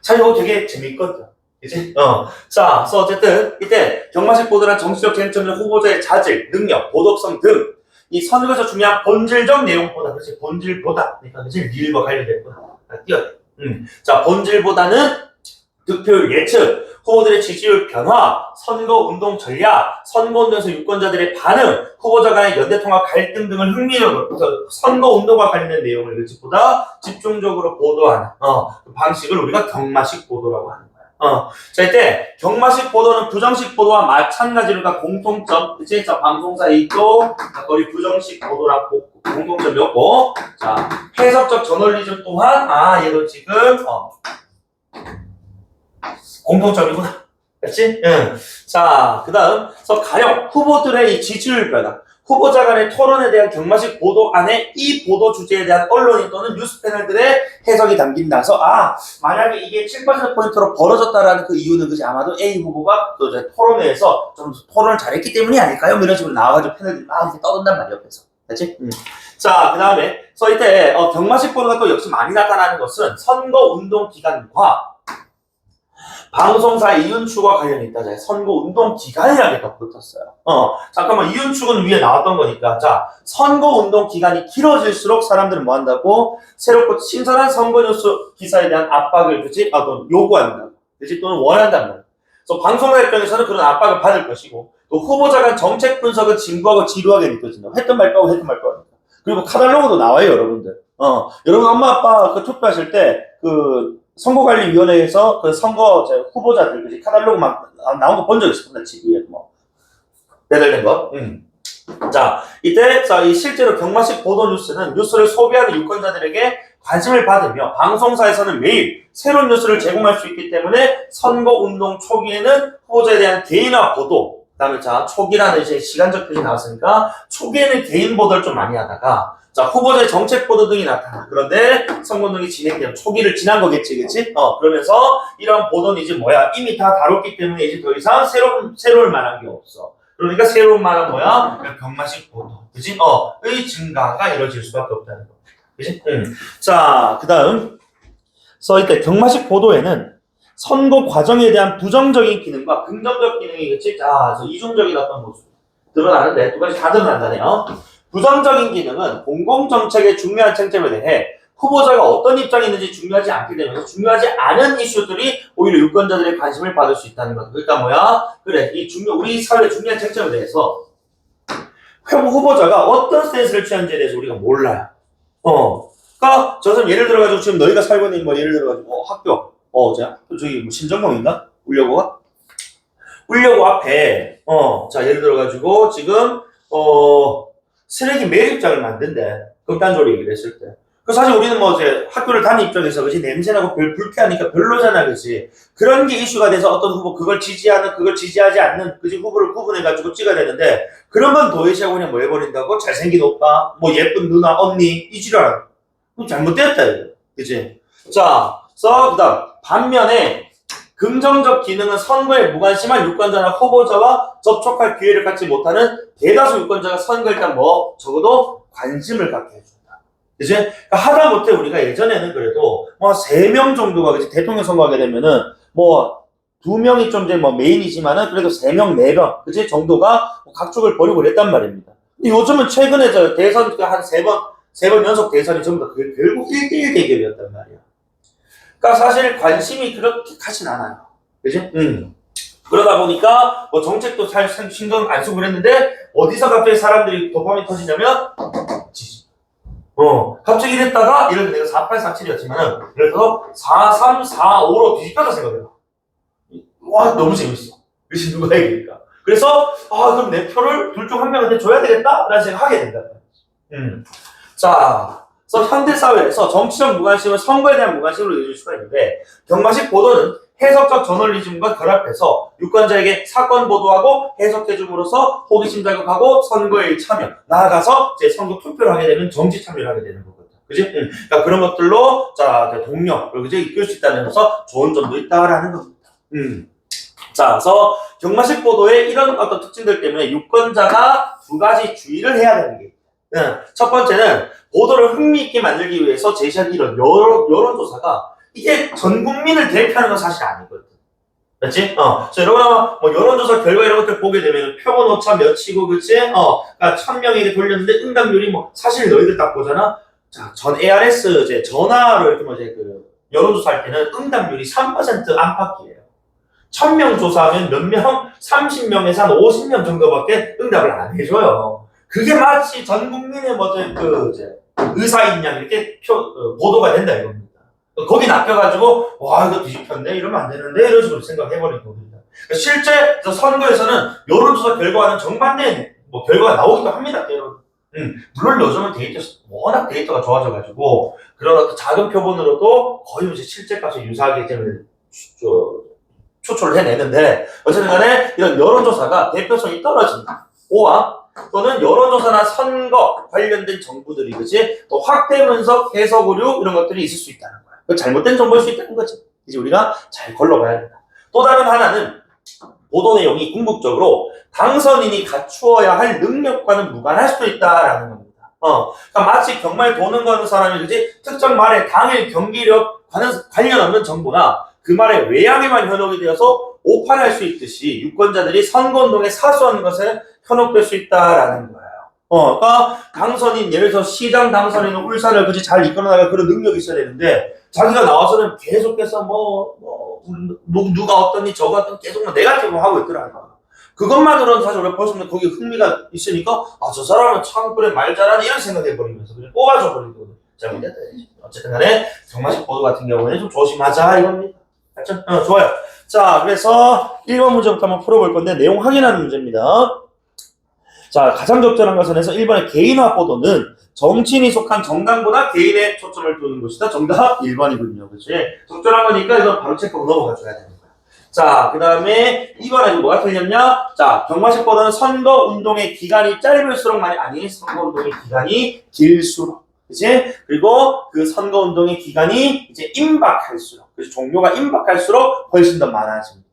사실 이거 되게 재밌거든. 그치? 자, 그래서 어쨌든 이때 경마식 보도란 정치적 쟁점이나 후보자의 자질, 능력, 도덕성 등 이 선거에서 중요한 본질적 내용보다 그렇지? 본질보다 그러니까 그렇지? 일과 관련된 거다. 띄어야 돼. 자, 본질보다는 득표율 예측, 후보들의 지지율 변화, 선거운동 전략, 선거운동에서 유권자들의 반응, 후보자 간의 연대통합 갈등 등을 흥미적으로 선거운동과 관련된 내용을 일찍보다 집중적으로 보도하는 그 방식을 우리가 경마식 보도라고 하는 거야. 자, 이때 경마식 보도는 부정식 보도와 마찬가지로 공통점, 그치? 자, 방송사 이쪽, 거리 부정식 보도랑 공통점이 없고, 자, 해석적 저널리즘 또한, 얘도 지금, 공통점이구나. 그렇지? 응. 자, 그 다음, 가령 후보들의 이 지지율 변화, 후보자 간의 토론에 대한 경마식 보도 안에 이 보도 주제에 대한 언론인 또는 뉴스 패널들의 해석이 담긴다서, 만약에 이게 7%포인트로 벌어졌다라는 그 이유는 그지 아마도 A 후보가 또 이제 토론회에서 좀 토론을 잘했기 때문이 아닐까요? 이런 식으로 나와가지고 패널들이 막 이렇게 떠든단 말이야, 옆에서. 그렇지? 자, 그 다음에, 이때, 경마식 보도가 또 역시 많이 나타나는 것은 선거운동 기간과 방송사 이윤축과 관련이 있다. 선거운동 기간이라는 게 더 붙었어요. 잠깐만, 이윤축은 위에 나왔던 거니까. 자, 선거운동 기간이 길어질수록 사람들은 뭐 한다고? 새롭고 신선한 선거뉴스 기사에 대한 압박을, 그치? 또 요구한다. 그치? 또는 원한단 말이야. 그래서 방송사 입장에서는 그런 압박을 받을 것이고, 또 후보자 간 정책 분석은 진부하고 지루하게 느껴진다. 했던 말 빼고 하니까. 그리고 카탈로그도 나와요, 여러분들. 여러분 엄마 아빠 그 투표하실 때, 선거관리위원회에서 그 선거 후보자들 그지 카탈로그 막 나온 거 본 적 있습니다. 지구에 배달된 거. 자 이때 이 실제로 경마식 보도 뉴스는 뉴스를 소비하는 유권자들에게 관심을 받으며 방송사에서는 매일 새로운 뉴스를 제공할 수 있기 때문에 선거운동 초기에는 후보자에 대한 개인화 보도, 그다음에 초기라는 이제 시간적 표시 나왔으니까 초기에는 개인 보도를 좀 많이 하다가. 자, 후보자의 정책 보도 등이 나타나. 그런데 선거운동이 진행되면 초기를 지난 거겠지, 그치? 그러면서 이런 보도는 이제 이미 다 다뤘기 때문에 이제 더 이상 새로울 만한 게 없어. 그러니까 새로운 말은 뭐야? 경마식 보도. 그치? 의 증가가 이루어질 수밖에 없다는 거. 그치? 자, 그 다음. 이때 경마식 보도에는 선거 과정에 대한 부정적인 기능과 긍정적 기능이, 그치? 자, 이중적인 어떤 모습. 드러나는데, 두 가지 다 드러난다네요. 부정적인 기능은 공공정책의 중요한 쟁점에 대해 후보자가 어떤 입장이 있는지 중요하지 않게 되면서 중요하지 않은 이슈들이 오히려 유권자들의 관심을 받을 수 있다는 것. 그러니까 뭐야? 그래, 우리 사회의 중요한 쟁점에 대해서 후보자가 어떤 스탠스를 취하는지에 대해서 우리가 몰라요. 그러니까 저는 예를 들어가지고 지금 너희가 살고 있는 예를 들어가지고 학교, 저기 신정동인가? 울려고 앞에, 예를 들어가지고 지금 쓰레기 매립장을 만든대. 극단적으로 얘기를 했을 때. 사실 우리는 이제 학교를 다니는 입장에서 그지 냄새나고 불쾌하니까 별로잖아, 그지? 그런 게 이슈가 돼서 어떤 후보 그걸 지지하는, 그걸 지지하지 않는, 그지? 후보를 구분해가지고 찍어야 되는데, 그런 건 도외시하고 그냥 해버린다고? 잘생긴 오빠, 예쁜 누나, 언니, 이 지랄. 그럼 잘못됐다, 이거. 그지? 자, 그 다음. 반면에, 긍정적 기능은 선거에 무관심한 유권자나 후보자와 접촉할 기회를 갖지 못하는 대다수 유권자가 선거에 일단 적어도 관심을 갖게 해준다. 그치? 그러니까 하다못해 우리가 예전에는 그래도 3명 정도가 그치? 대통령 선거하게 되면은 2명이 좀 이제 메인이지만은 그래도 3명, 4명 그치? 정도가 각축을 벌이고 그랬단 말입니다. 요즘은 최근에 저 대선 한 세 번 연속 대선이 전부 다 결국 1대1 대결이었단 말이야. 그러니까 사실 관심이 그렇게 가진 않아요. 그지? 그러다 보니까 뭐 정책도 잘 신경 안 쓰고 그랬는데 어디서 갑자기 사람들이 도파민 터지냐면 지지. 갑자기 이랬다가 예를 들어 내가 4847이었지만은 예를 들어서 4345로 뒤집혀서 생각해요. 와 너무 재밌어. 그래서 누가 이기니까. 그래서 그럼 내 표를 둘 중 한 명한테 줘야 되겠다라는 생각을 하게 된다. 자, 그래서 현대 사회에서 정치적 무관심은 선거에 대한 무관심으로 이어질 수가 있는데 경마식 보도는 해석적 저널리즘과 결합해서 유권자에게 사건 보도하고 해석해줌으로써 호기심 자극하고 선거에 참여, 나아가서 이제 선거 투표를 하게 되면 정치 참여를 하게 되는 거거든. 그지? 그러니까 그런 것들로 자 동력을 이제 이끌 수 있다는 데서 좋은 점도 있다라는 겁니다. 자, 그래서 경마식 보도의 이런 어떤 특징들 때문에 유권자가 두 가지 주의를 해야 되는 게 있다. 첫 번째는 보도를 흥미있게 만들기 위해서 제시한 이런 여론조사가 이게 전 국민을 대표하는 건 사실 아니거든. 그렇지? 여러분, 뭐, 여론조사 결과 이런 것들 보게 되면 표본 오차 몇이고, 그치? 그러니까 1000명에게 돌렸는데 응답률이 뭐, 사실 너희들 딱 보잖아? 자, 전 ARS, 이제 전화로 이렇게 뭐, 이제 그, 여론조사 할 때는 응답률이 3% 안팎이에요. 1000명 조사하면 몇 명? 30명에서 한 50명 정도밖에 응답을 안 해줘요. 그게 마치 전 국민의 뭐, 이제, 의사인 양 이렇게 보도가 된다 이겁니다. 거기 낚여가지고 와 이거 뒤집혔네 이러면 안 되는데 이런 식으로 생각해버리는 겁니다. 실제 선거에서는 여론조사 결과는 정반대의 뭐 결과가 나오기도 합니다. 물론 요즘은 워낙 데이터가 좋아져가지고 그런 어떤 작은 표본으로도 거의 이제 실제값에 유사하게 되면 추출을 해내는데 어쨌든 간에 이런 여론조사가 대표성이 떨어진다. 또는 여론조사나 선거 관련된 정보들이 그치? 또 확대 분석, 해석 오류 이런 것들이 있을 수 있다는 거야. 잘못된 정보일 수 있다는 거지. 이제 우리가 잘 걸러봐야 된다. 또 다른 하나는 보도 내용이 궁극적으로 당선인이 갖추어야 할 능력과는 무관할 수도 있다라는 겁니다. 그러니까 마치 경마에 도는 거는 사람이 그지? 특정 말의 당일 경기력 관련 없는 정보나 그 말의 외양에만 현혹이 되어서 오판할 수 있듯이 유권자들이 선거운동에 사수하는 것에 현혹될 수 있다라는 거예요. 그러니까 당선인, 예를 들어서 시장 당선인은 울산을 그지 잘 이끌어나갈 그런 능력이 있어야 되는데 자기가 나와서는 계속해서 누가 어떠니 저가 어떤 계속 네거티브로 하고 있더라고요. 그것만으로는 사실 우리가 벌써 거기 흥미가 있으니까 저 사람은 참 그래 말 잘하네 이런 생각해버리면서 그냥 뽑아줘 버리거든요. 잘못됐다. 어쨌든 간에 경마식 보도 같은 경우에는 좀 조심하자 이겁니다. 알죠? 좋아요. 자, 그래서 1번 문제부터 한번 풀어볼 건데 내용 확인하는 문제입니다. 자, 가장 적절한 것은 해서 1번의 개인화 보도는 정치인이 속한 정당보다 개인에 초점을 두는 것이다. 정답 1번이군요. 그치? 적절한 거니까 이건 바로 체크하고 넘어가줘야 되는 거야. 자, 그 다음에 2번에 뭐가 틀렸냐? 자, 경마식 보도는 선거운동의 기간이 짧을수록 아니, 선거운동의 기간이 길수록. 그치? 그리고 그 선거운동의 기간이 이제 임박할수록. 그래서 종료가 임박할수록 훨씬 더 많아집니다.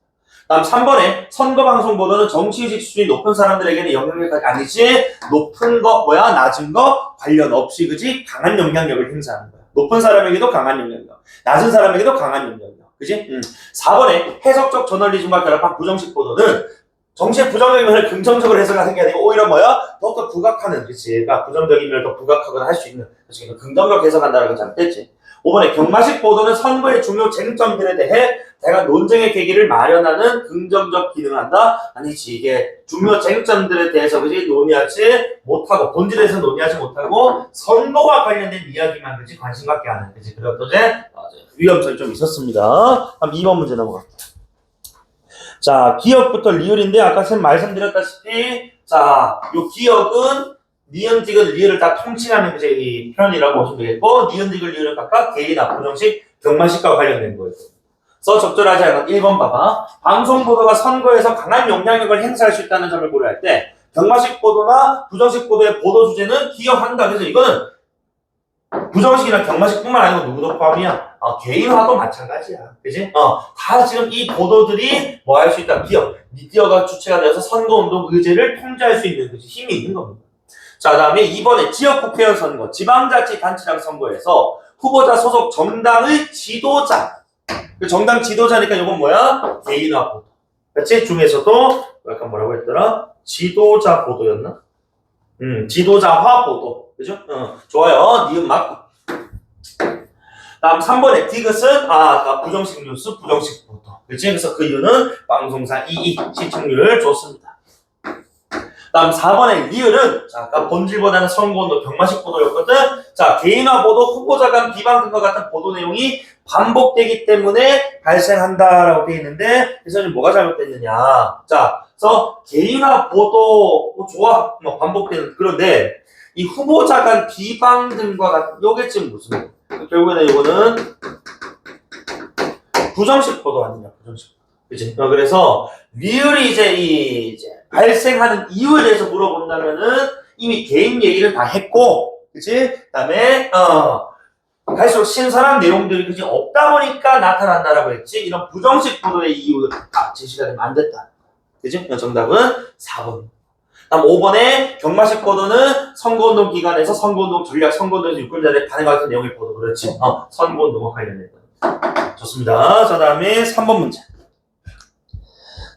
다음 3번에 선거방송 보도는 정치의식 수준이 높은 사람들에게는 영향력이 아니지 높은 거 낮은 거 관련 없이 그지 강한 영향력을 행사하는 거야. 높은 사람에게도 강한 영향력, 낮은 사람에게도 강한 영향력, 그지? 4번에 해석적 저널리즘과 결합한 부정식 보도는 정치의 부정적인 면을 긍정적으로 해석하는 게 아니고 오히려 더욱더 부각하는, 그치? 그러니까 부정적인 면을 더 부각하거나 할 수 있는, 그치? 긍정적으로 해석한다는 건 잘못됐지. 5번에 경마식 보도는 선거의 중요 쟁점들에 대해 내가 논쟁의 계기를 마련하는 긍정적 기능을 한다? 아니지. 이게 중요 쟁점들에 대해서 그지 논의하지 못하고 본질에 대해서 논의하지 못하고 선거와 관련된 이야기만 그지 관심 갖게 하는 그지 그런 어떤 위험성이 좀 있었습니다. 그럼 2번 문제 넘어갈게요. 자, 기억부터 리을인데 아까 쌤 말씀드렸다시피 자, 요 기억은 니은디귿 리을을 다 통칭하는 이제 이 표현이라고 보시면 되겠고 니은디귿 리을은 각각 개인화 부정식 경마식과 관련된 거예요. 그래서 적절하지 않은 1번 봐봐. 방송 보도가 선거에서 강한 영향력을 행사할 수 있다는 점을 고려할 때 경마식 보도나 부정식 보도의 보도 주제는 기억한다. 그래서 이거는 부정식이나 경마식뿐만 아니고 누구도 포함이야. 개인화도 마찬가지야. 그지? 다 지금 이 보도들이 뭐 할 수 있다. 기억. 미디어가 주체가 되어서 선거운동 의제를 통제할 수 있는 그치? 힘이 있는 겁니다. 자, 다음에 이번에 지역국회의원 선거, 지방자치단체장 선거에서 후보자 소속 정당의 지도자. 정당 지도자니까 이건 뭐야? 개인화 보도. 그치? 중에서도 약간 뭐라고 했더라? 지도자 보도였나? 지도자화 보도. 그죠? 좋아요. 니은 맞고. 다음 3번에 디귿은 부정식 뉴스, 부정식 보도. 그치? 그래서 그 이유는 방송사 이익, 시청률 좋습니다. 다음 4번의 리을은 아까 본질보다는 선거운동, 경마식 보도였거든. 자, 개인화 보도, 후보자 간 비방 등과 같은 보도 내용이 반복되기 때문에 발생한다라고 되어 있는데, 그래서 뭐가 잘못됐느냐. 자, 그래서 개인화 보도 좋아, 반복되는. 그런데 이 후보자 간 비방 등과 같은 요게 지금 무슨 결국에는 이거는 부정식 보도 아니냐, 부정식. 그치? 그래서 리을이 이제 발생하는 이유에 대해서 물어본다면은 이미 개인 얘기를 다 했고, 그치? 그다음에 갈수록 신선한 내용들이 그치 없다 보니까 나타난다라고 했지. 이런 부정식 보도의 이유가 제시가 되면 안 됐다. 그치? 정답은 4번. 다음 5번에 경마식 보도는 선거운동 기간에서 선거운동 전략, 선거운동에서 유권자들의 반응과 같은 내용의 보도. 그렇지. 선거운동과 관련된 거. 좋습니다. 자, 다음에 3번 문제.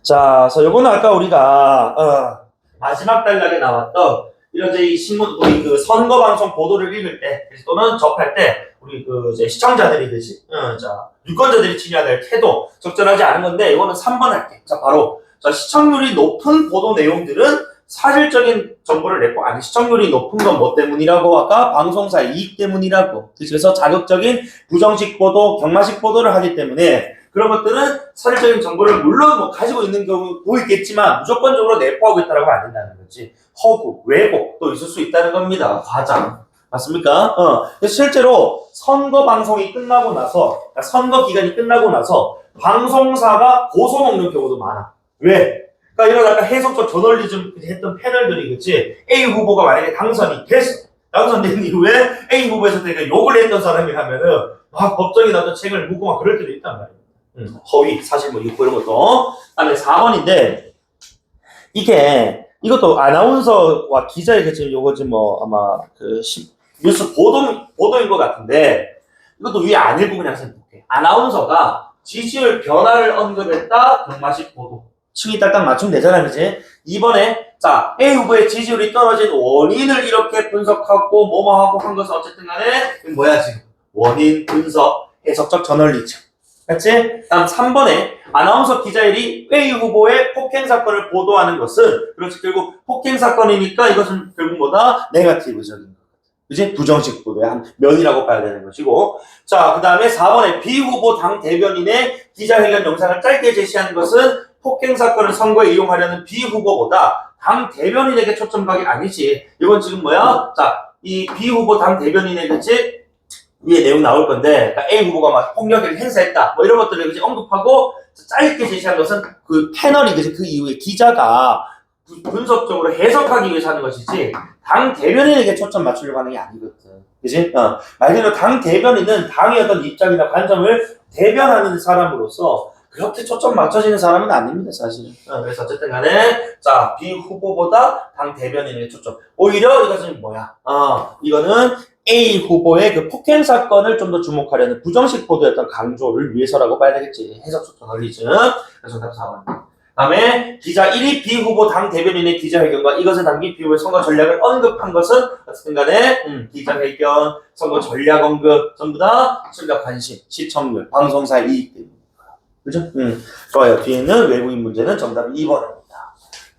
자, 그래서 요거는 아까 우리가 마지막 단락에 나왔던 이런 이제 이 신문 우리 그 선거 방송 보도를 읽을 때 또는 접할 때 우리 그 이제 시청자들이 그지, 자 유권자들이 취해야 될 태도 적절하지 않은 건데 이거는 3번 할게. 자, 바로 자 시청률이 높은 보도 내용들은 사실적인 정보를 내고 아니 시청률이 높은 건 뭐 때문이라고 아까 방송사 이익 때문이라고. 그래서 자극적인 부정식 보도, 경마식 보도를 하기 때문에. 그런 것들은 사실적인 정보를 물론 뭐 가지고 있는 경우도 있겠지만 무조건적으로 내포하고 있다라고 안 된다는 거지. 허구, 왜곡도 있을 수 있다는 겁니다. 과장. 맞습니까? 실제로 선거 방송이 끝나고 나서, 선거 기간이 끝나고 나서 방송사가 고소 먹는 경우도 많아. 왜? 그러니까 이런 아까 해석적 저널리즘 했던 패널들이 그치? A 후보가 만약에 당선이 됐어. 당선된 이후에 A 후보에서 내가 욕을 했던 사람이 하면은 막 법정에 나도 책을 묻고 막 그럴 때도 있단 말이야. 허위, 사실 뭐 유포 이런 것도. 그다음에 4번인데 이것도 아나운서와 기자의 지금 요거 지금 뭐 아마 그 뉴스 보도인 것 같은데 이것도 위에 안 읽고 그냥 생각해. 아나운서가 지지율 변화를 언급했다. 경마식 보도. 층이 딱딱 맞추면 되잖아, 그지? 이번에 자 A 후보의 지지율이 떨어진 원인을 이렇게 분석하고 뭐뭐하고 한 것은 어쨌든 간에 뭐야 지금 원인 분석 해석적 저널리즘. 맞지? 다음 3번에 아나운서 기자일이 A 후보의 폭행 사건을 보도하는 것은 그렇지 결국 폭행 사건이니까 이것은 결국 뭐다? 네거티브적인 거. 그지? 부정식 보도의 한 면이라고 봐야 되는 것이고. 자, 그 다음에 4번에 B 후보 당 대변인의 기자회견 영상을 짧게 제시하는 것은 폭행 사건을 선거에 이용하려는 B 후보보다 당 대변인에게 초점각이 아니지. 이건 지금 뭐야? 자, 이 B 후보 당 대변인의 그치? 위에 내용 나올 건데, 그러니까 A 후보가 막 폭력을 행사했다, 뭐 이런 것들을 그치 언급하고 짧게 제시한 것은 그 패널이 그치 그 이후에 기자가 분석적으로 해석하기 위해서 하는 것이지, 당 대변인에게 초점 맞추려고 하는 게 아니거든. 그치? 말 그대로 당 대변인은 당의 어떤 입장이나 관점을 대변하는 사람으로서 그렇게 초점 맞춰지는 사람은 아닙니다, 사실. 그래서 어쨌든 간에, 자, B 후보보다 당 대변인에게 초점. 오히려 이것은 뭐야? 이거는 A 후보의 그 폭행 사건을 좀 더 주목하려는 부정식 보도였던 강조를 위해서라고 봐야 되겠지. 해석적 저널리즘. 그래서 답 4번. 다음에 기자 1위 B 후보 당 대변인의 기자회견과 이것에 담긴 B 후보의 선거 전략을 언급한 것은 어쨌든 간에 기자회견, 선거 전략 언급 전부 다 시청자 관심, 시청률, 방송사 이익 때문에. 그죠? 좋아요. 뒤에는 외국인 문제는 정답 2번입니다.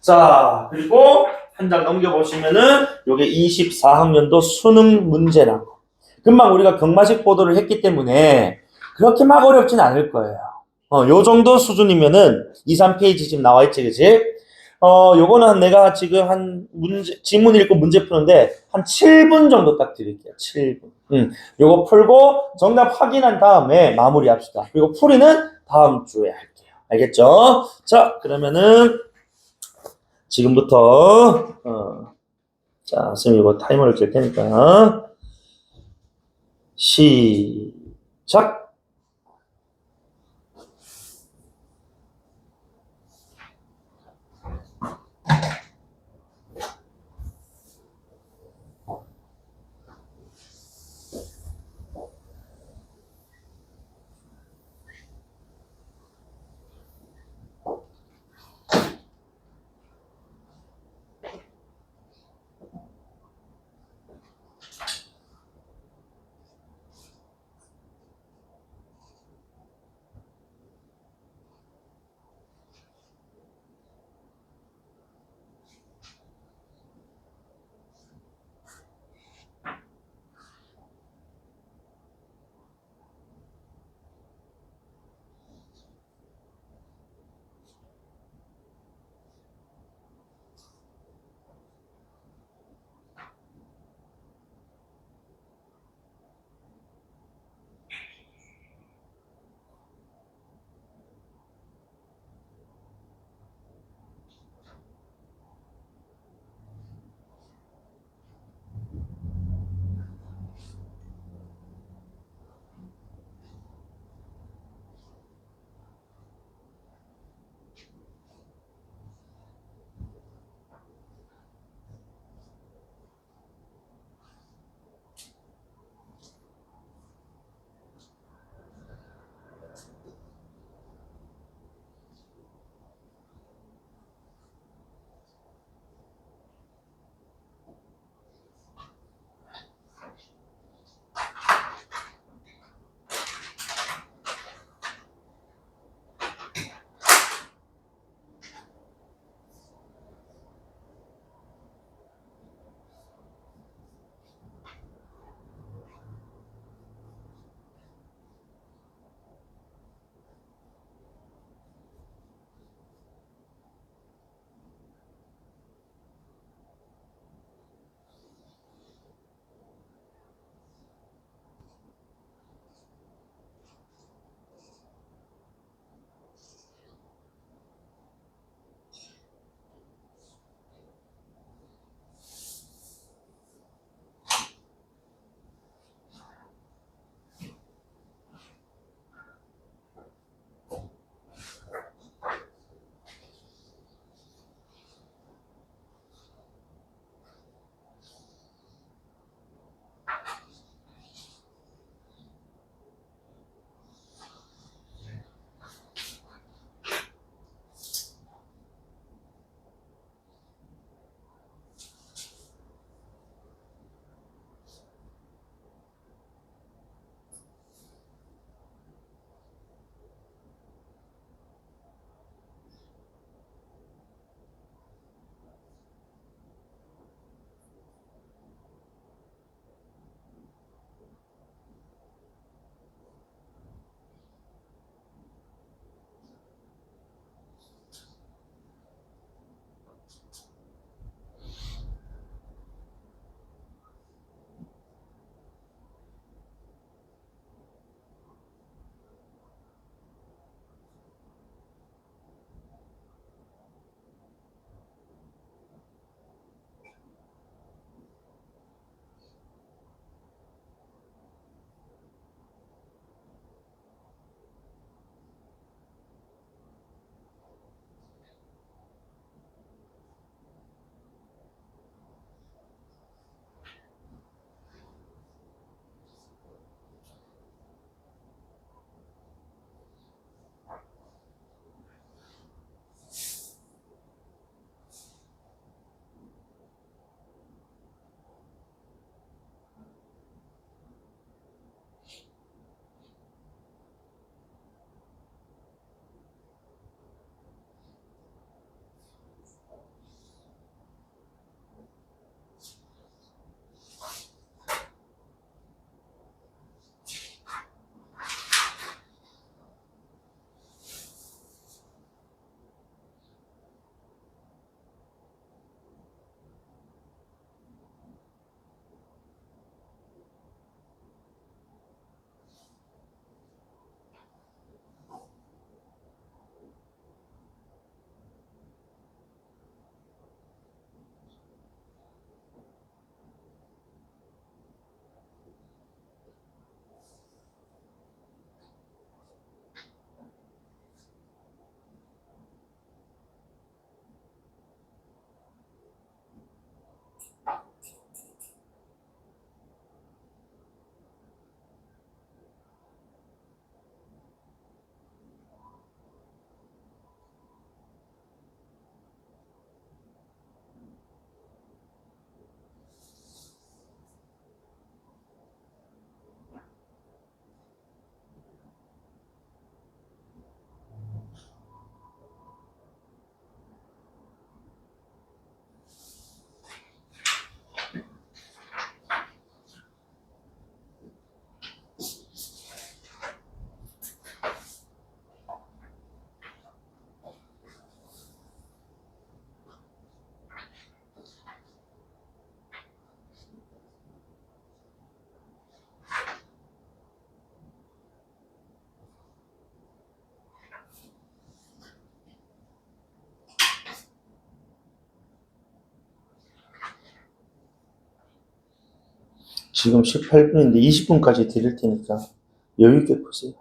자, 그리고 한 장 넘겨보시면은 요게 24학년도 수능 문제라고. 금방 우리가 경마식 보도를 했기 때문에 그렇게 막 어렵진 않을 거예요. 요 정도 수준이면은 2, 3페이지 지금 나와 있지, 그치? 요거는 내가 지금 한 지문 읽고 문제 푸는데 한 7분 정도 딱 드릴게요. 7분. 요거 풀고 정답 확인한 다음에 마무리 합시다. 그리고 풀이는 다음 주에 할게요. 알겠죠? 자, 그러면은 지금부터 자, 선생님 이거 타이머를 잴 테니까 시작. 지금 18분인데 20분까지 드릴 테니까 여유 있게 보세요.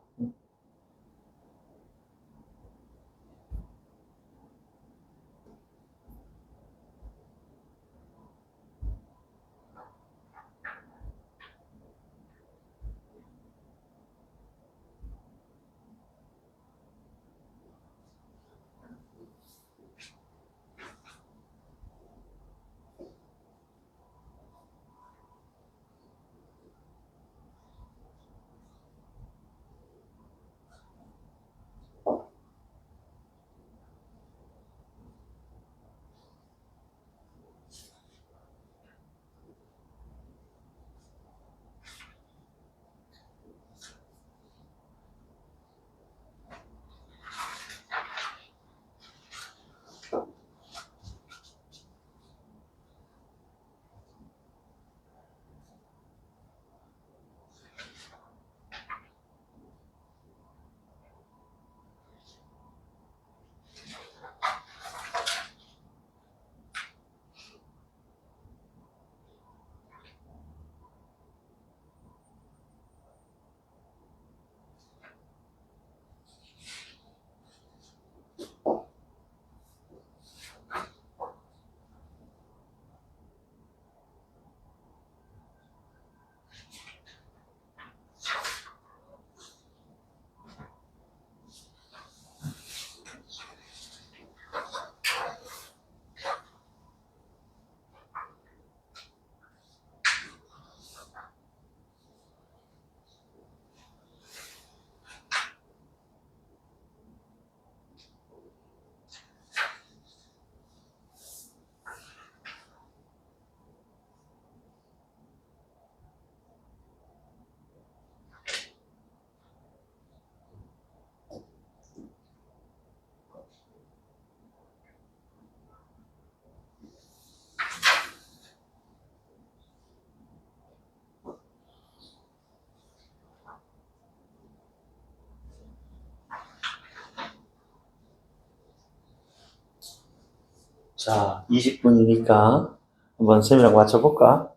자, 20분이니까 한번 셈이랑 맞춰볼까?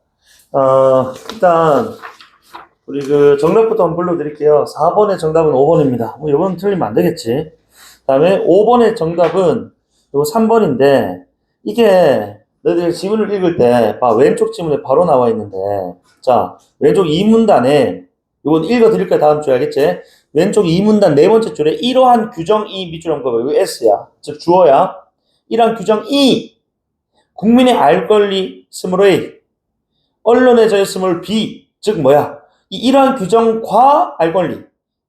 일단 우리 그 정답부터 한번 불러드릴게요. 4번의 정답은 5번입니다. 뭐 이번은 틀리면 안 되겠지. 다음에 5번의 정답은 요 3번인데 이게 너희들 지문을 읽을 때 봐, 왼쪽 지문에 바로 나와 있는데 자, 왼쪽 2문단에 이건 읽어드릴 거야. 다음 주에 알겠지? 왼쪽 2문단 네 번째 줄에 이러한 규정 이 밑줄 한번 봐봐. 이거 S야. 즉 주어야. 이러한 규정 이 국민의 알 권리 스물 A 언론의 자유 스물 B 즉 뭐야? 이러한 규정과 알 권리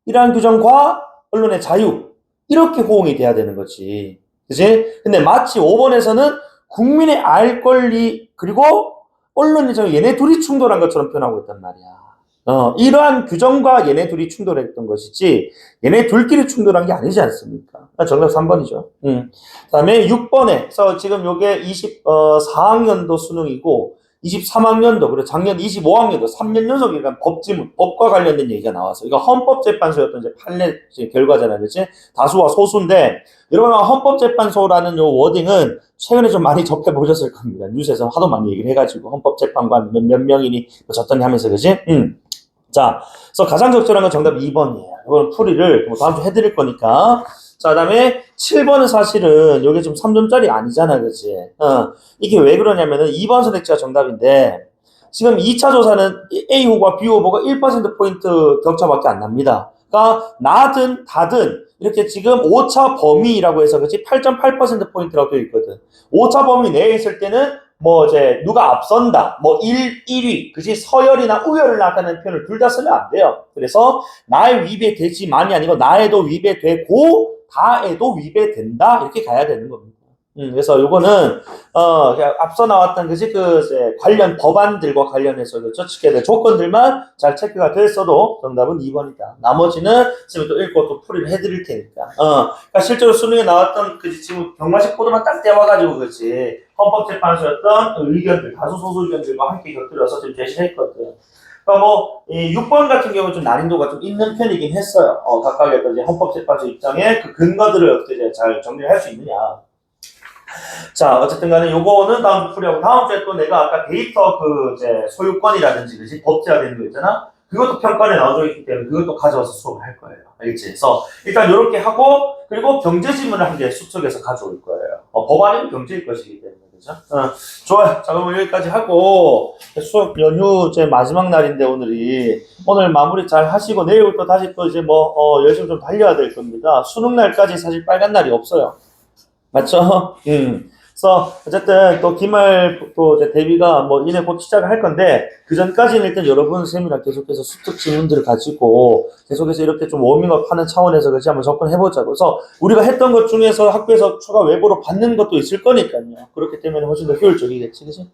이러한 규정과 언론의 자유 이렇게 호응이 돼야 되는 거지. 그치? 근데 마치 5번에서는 국민의 알 권리 그리고 언론의 자유 얘네 둘이 충돌한 것처럼 표현하고 있단 말이야. 이러한 규정과 얘네 둘이 충돌했던 것이지 얘네 둘끼리 충돌한 게 아니지 않습니까? 정답 3번이죠. 그다음에 6번에 지금 요게 24학년도 수능이고 23학년도 그리고 작년 25학년도 3년 연속 그러니까 법지문 법과 관련된 얘기가 나와서 이거 헌법재판소였던 이제 판례 결과잖아요, 그렇지? 다수와 소수인데 여러분 헌법재판소라는 요 워딩은 최근에 좀 많이 접해 보셨을 겁니다. 뉴스에서 하도 많이 얘기를 해가지고 헌법재판관 몇 명이니 졌더니 하면서 그지? 자, 그래서 가장 적절한 건 정답 2번이에요. 이거는 풀이를 다음 주에 해드릴 거니까. 자, 그다음에 7번은 사실은 여기 지금 3점짜리 아니잖아, 그치? 이게 왜 그러냐면은 2번 선택지가 정답인데 지금 2차 조사는 A 후보와 B 후보가 1%포인트 격차밖에 안 납니다. 그러니까 나든 다든 이렇게 지금 5차 범위라고 해서 그치? 8.8%포인트라고 되어 있거든. 5차 범위 내에 있을 때는 뭐 이제 누가 앞선다, 뭐 1위, 그지? 서열이나 우열을 나타내는 표현을 둘 다 쓰면 안 돼요. 그래서 나에 위배되지만이 아니고 나에도 위배되고 다에도 위배된다 이렇게 가야 되는 겁니다. 그래서 요거는 앞서 나왔던 그지 관련 법안들과 관련해서 처치해야 될 조건들만 잘 체크가 됐어도 정답은 2번이다. 나머지는 지금 또 읽고 또 풀이를 해드릴 테니까. 그러니까 실제로 수능에 나왔던 그지 지금 경마식 코드만 딱 떼와가지고 그지 헌법재판소였던 의견들 다수 소수 의견들과 함께 곁들여서 지금 제시를 했거든. 그러니까 뭐 6번 같은 경우는 좀 난이도가 좀 있는 편이긴 했어요. 각각의 어떤 이제 헌법재판소 입장에 그 근거들을 어떻게 잘 정리를 할 수 있느냐. 자, 어쨌든 간에 요거는 다음 주 풀이하고, 다음 주에 또 내가 아까 데이터 그, 이제, 소유권이라든지, 그지? 법제화 되는 거 있잖아? 그것도 평가에 나와져 있기 때문에 그것도 가져와서 수업을 할 거예요. 알겠지? 그래서 일단 요렇게 하고, 그리고 경제 지문을 한 개 수특에서 가져올 거예요. 법안은 경제일 것이기 때문에, 그죠? 좋아요. 자, 그럼 여기까지 하고, 수업 연휴 제 마지막 날인데, 오늘 마무리 잘 하시고, 내일부터 다시 또 이제 열심히 좀 달려야 될 겁니다. 수능 날까지 사실 빨간 날이 없어요. 맞죠? 그래서 어쨌든 또 기말 또 이제 대비가 뭐 이내 곧 시작을 할 건데 그 전까지는 일단 여러분 쌤이랑 계속해서 수특 질문들을 가지고 계속해서 이렇게 좀 워밍업 하는 차원에서 그렇지 한번 접근해보자고. 그래서 우리가 했던 것 중에서 학교에서 추가 외부로 받는 것도 있을 거니까요. 그렇기 때문에 훨씬 더 효율적이겠지, 그치?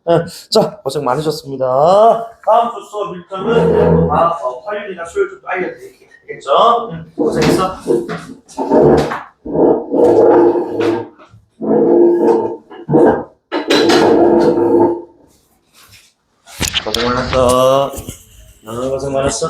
자, 고생 많으셨습니다. 다음 주 수업 일정은 화요일이나 수요일 좀 알려드릴게요. 알겠죠? 고생했어. 고생 많았어. 고생 많았어.